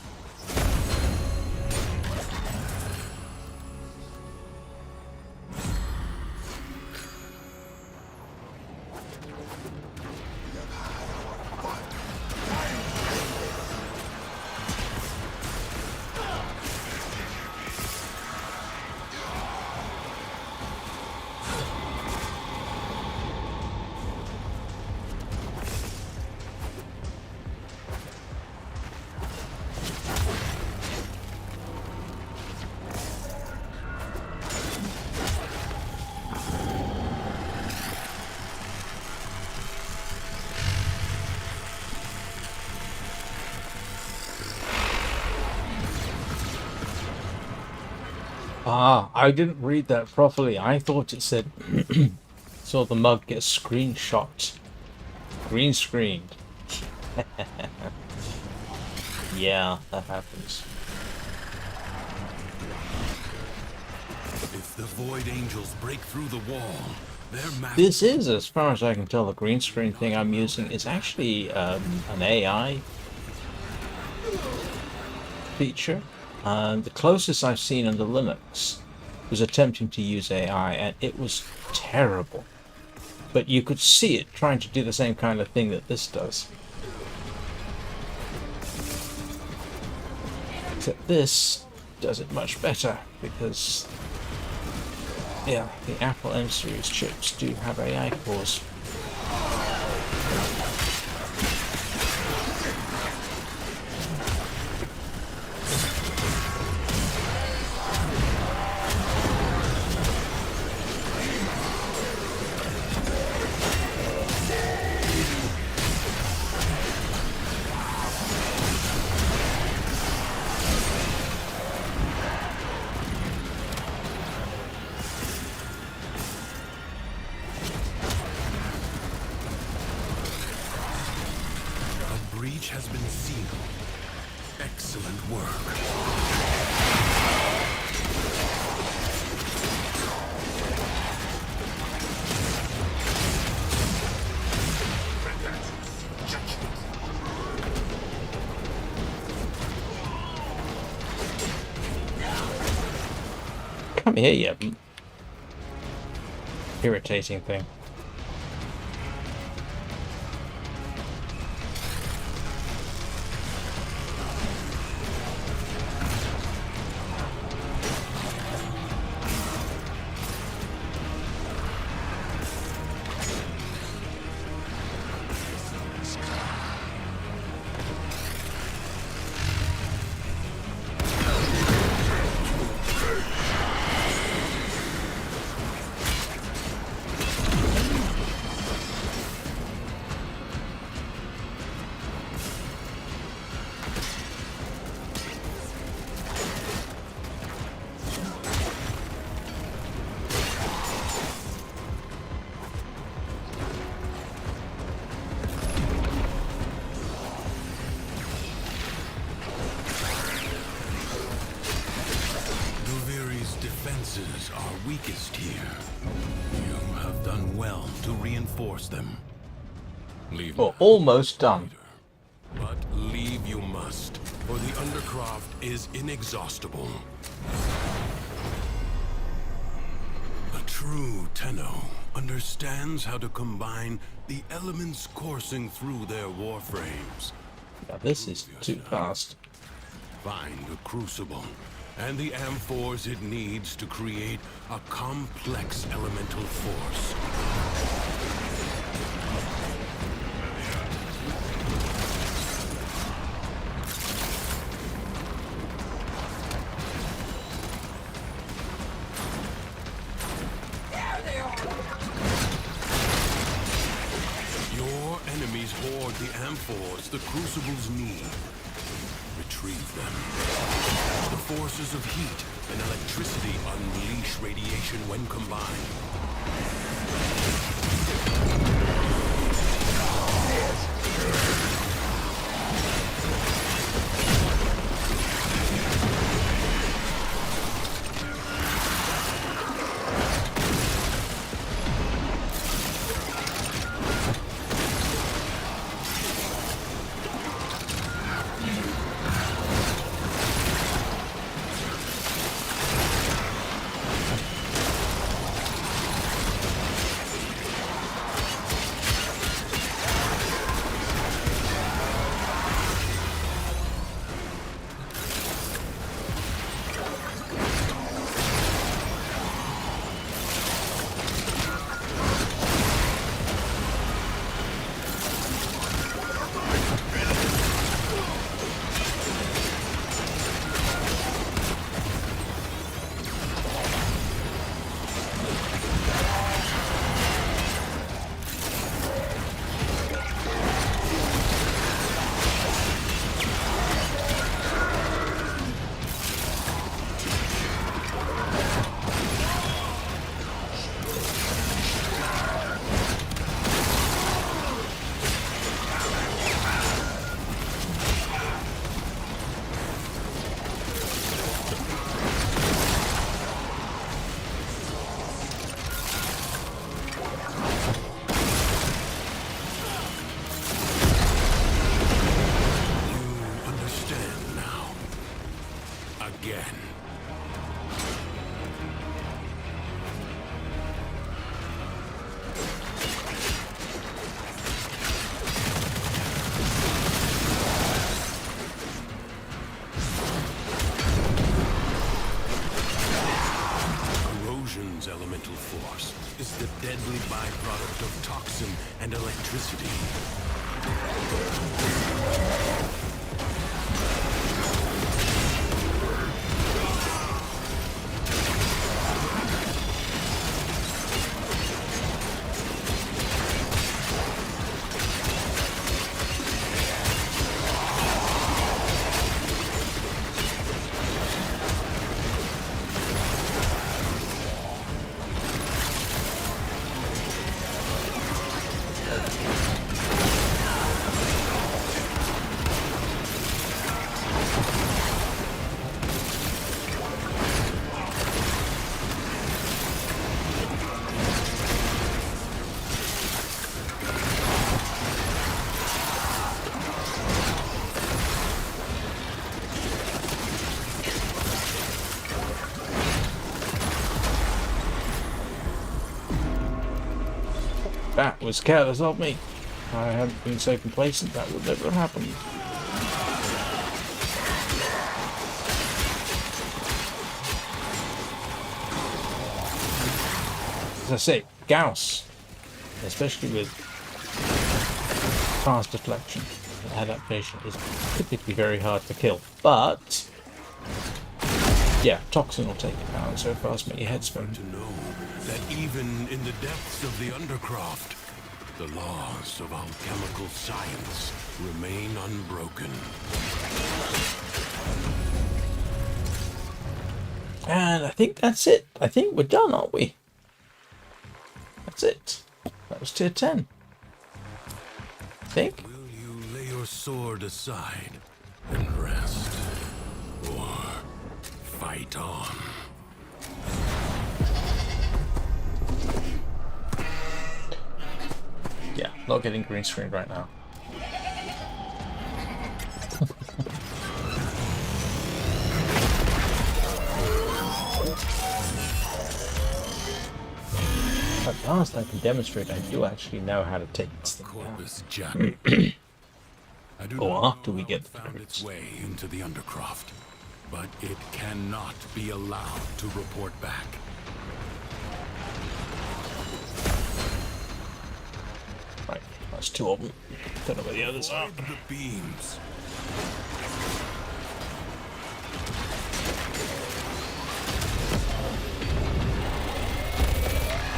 Ah, I didn't read that properly. I thought it said saw the mug get screenshot. Green screened. Yeah, that happens. If the Void Angels break through the wall, their This is, as far as I can tell, the green screen thing I'm using is actually an AI feature. The closest I've seen under Linux was attempting to use AI, and it was terrible. But you could see it trying to do the same kind of thing that this does. Except this does it much better, because, yeah, the Apple M series chips do have AI cores. Has been sealed. Excellent work. Come here, you irritating thing. Defenses are weakest here. You have done well to reinforce them. Leave Well, now, almost done. Peter. But leave you must, for the Undercroft is inexhaustible. A true Tenno understands how to combine the elements coursing through their warframes. Now this is too fast. Find the crucible and the amphors it needs to create a complex elemental force. Your enemies hoard the amphors the crucibles need. Retrieve them. The forces of heat and electricity unleash radiation when combined. again. Corrosion's elemental force is the deadly byproduct of toxin and electricity. That was careless of me. If I hadn't been so complacent, that would never have happened. As I say, Gauss, especially with fast deflection and adaptation, is typically very hard to kill. But yeah, Toxin will take it down so fast, make your head spin. To know that even in the depths of the Undercroft, the laws of alchemical science remain unbroken. And I think that's it. I think we're done, aren't we? That's it. That was tier 10. I think. Will you lay your sword aside and rest? Or fight on? Yeah, not getting green screen right now. At last I can demonstrate I do actually know how to take this thing down. Corpus Jack. I do Or not after we know get how it the found its credits. way into the Undercroft, but it cannot be allowed to report back. Right, that's two of them. Don't know where the others are. Avoid the beams.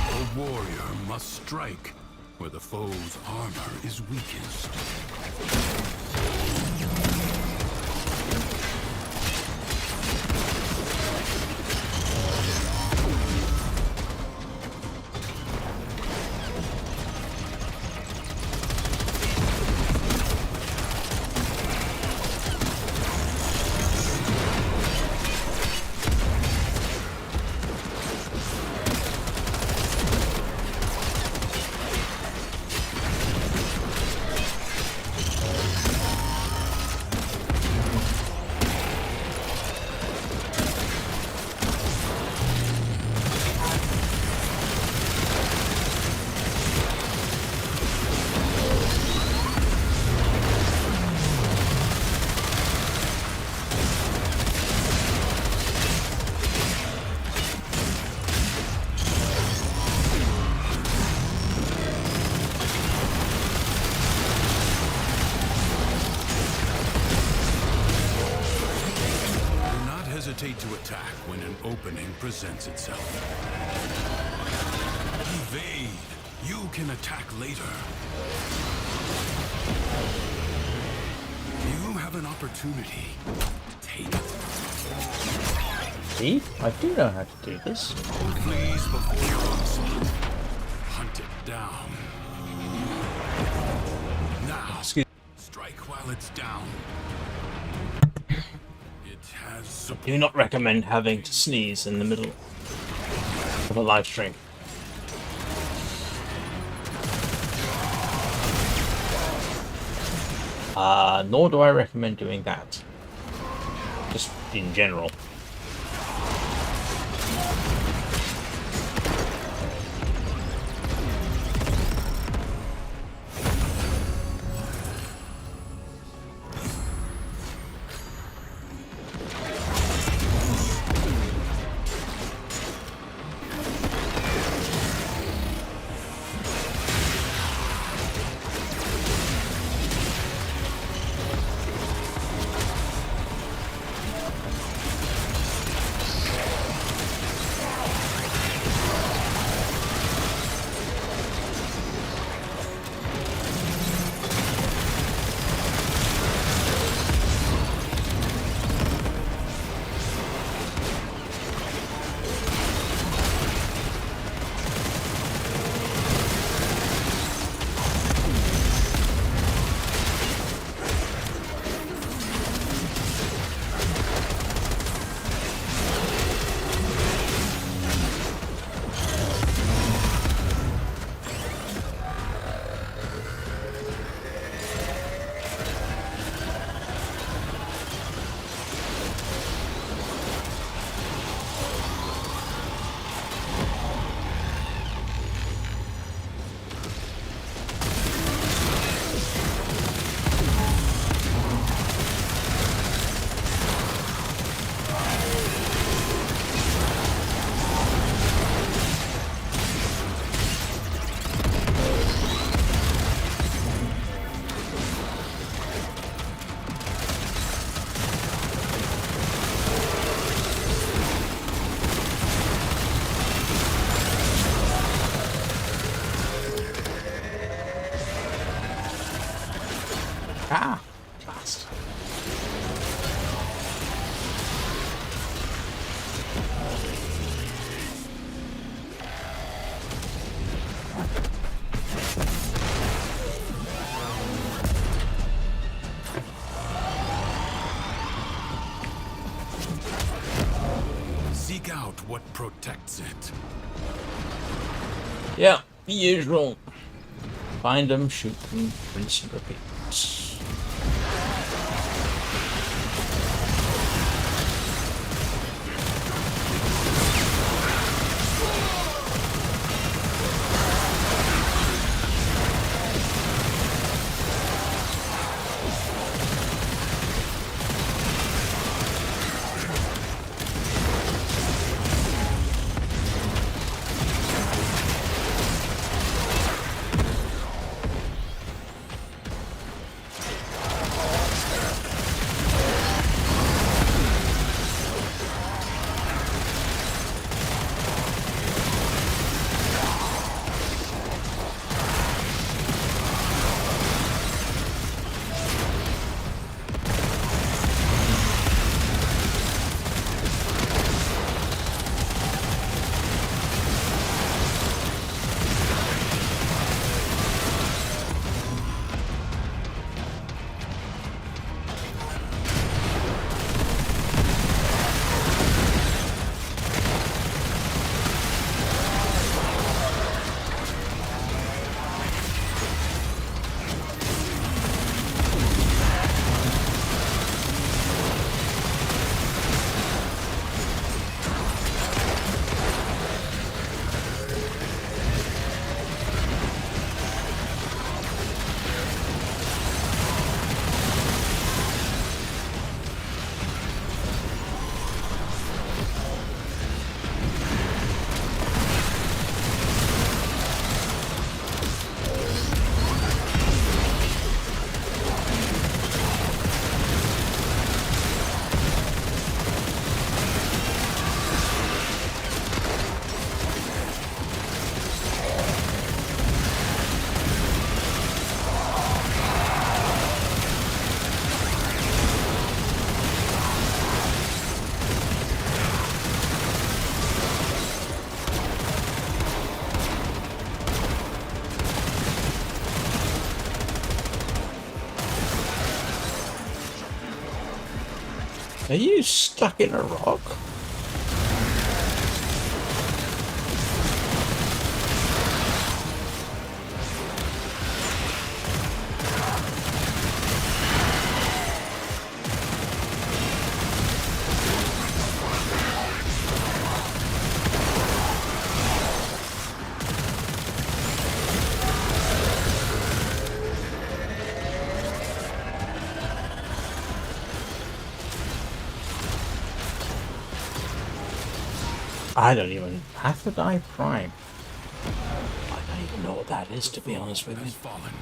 A warrior must strike where the foe's armor is weakest. Hesitate to attack when an opening presents itself. Evade. You can attack later. You have an opportunity. Take it. See? I do know how to do this. Flees before your onslaught. Hunt it down. Now, strike while it's down. Do not recommend having to sneeze in the middle of a live stream. Nor do I recommend doing that. Just in general. Ah, blast. Seek out what protects it. Yeah, the usual. Find them, shoot them, rinse and repeat. Are you stuck in a rock? I don't even Acuity Prime. I don't even know what that is, to be honest with Has you. fallen.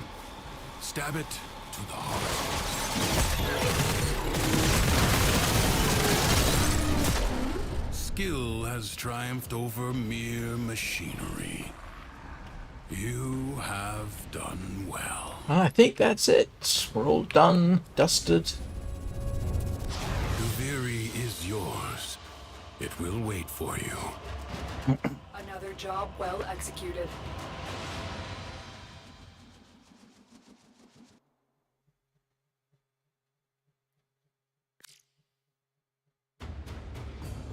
Stab it to the heart. Skill has triumphed over mere machinery. You have done well. I think that's it. We're all done, dusted. Duviri is yours. It will wait for you. Another job well executed.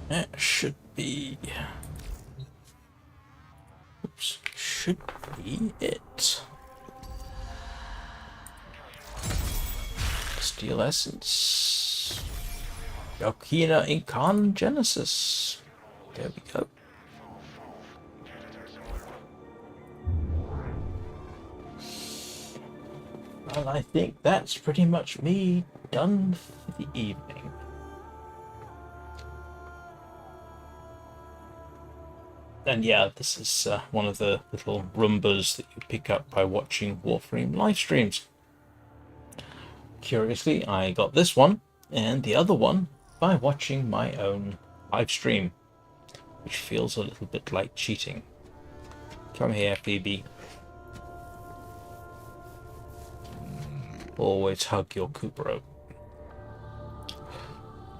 That should be... Oops. Should be it. Steel Essence. Yokina Incarnon Genesis. There we go. Well, I think that's pretty much me done for the evening. And yeah, this is one of the little rumbas that you pick up by watching Warframe live streams. Curiously, I got this one and the other one by watching my own live stream, which feels a little bit like cheating. Come here, Phoebe. Always hug your Kubrow.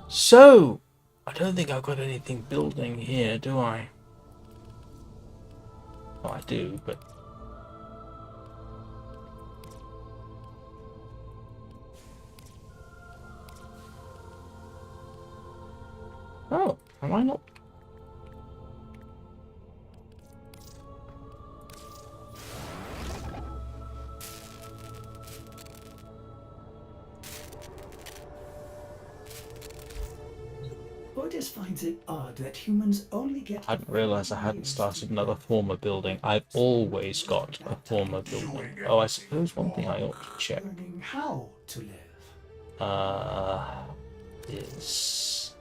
So, I don't think I've got anything building here, do I? Well, I do, but... Oh, am I not? Otis finds it odd that humans only get... I didn't realise I hadn't started another former building. I've always got a former building. Oh, I suppose one thing I ought to check learning how to live. Is...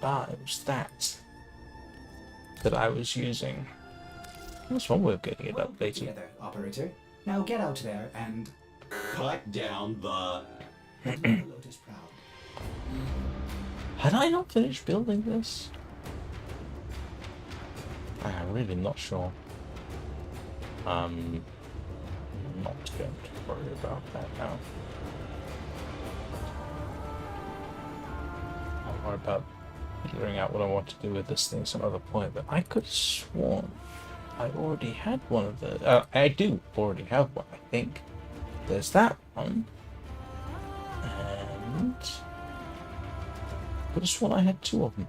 it was that I was using. That's one way of getting it updated. Together, operator. Now get out there and Cut down the... make Lotus proud. Had I not finished building this? I'm really not sure. I'm not going to worry about that now. I'll worry about figuring out what I want to do with this thing some other point, but I could have sworn I already had one of the... I do already have one, I think. There's that one. And... I could have sworn I had two of them.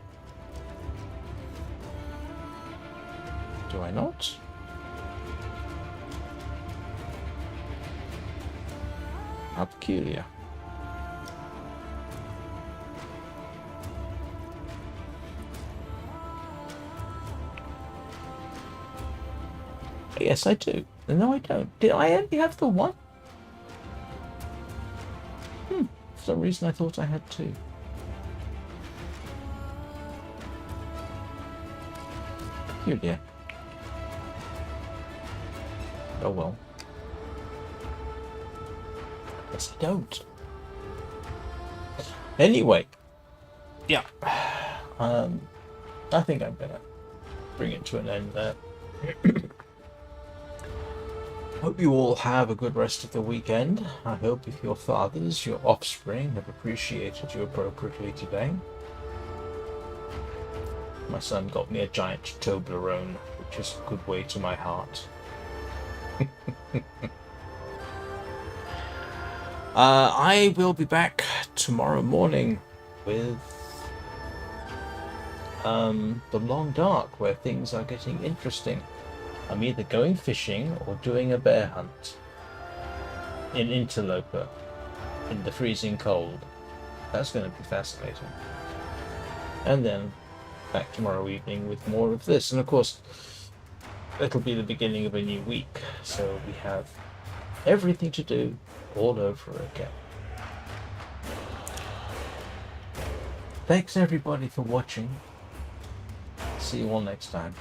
Do I not? How peculiar. Yes, I do. No, I don't. Did I only have the one? For some reason I thought I had two. Peculiar. Oh well. Yes, I don't. Anyway. Yeah. I think I'm gonna bring it to an end there. Hope you all have a good rest of the weekend. I hope if your fathers, your offspring, have appreciated you appropriately today. My son got me a giant Toblerone, which is a good way to my heart. I will be back tomorrow morning with The Long Dark, where things are getting interesting. I'm either going fishing or doing a bear hunt in Interloper in the freezing cold. That's going to be fascinating. And then back tomorrow evening with more of this. And of course, it'll be the beginning of a new week, so we have everything to do all over again. Thanks everybody for watching. see you all next time.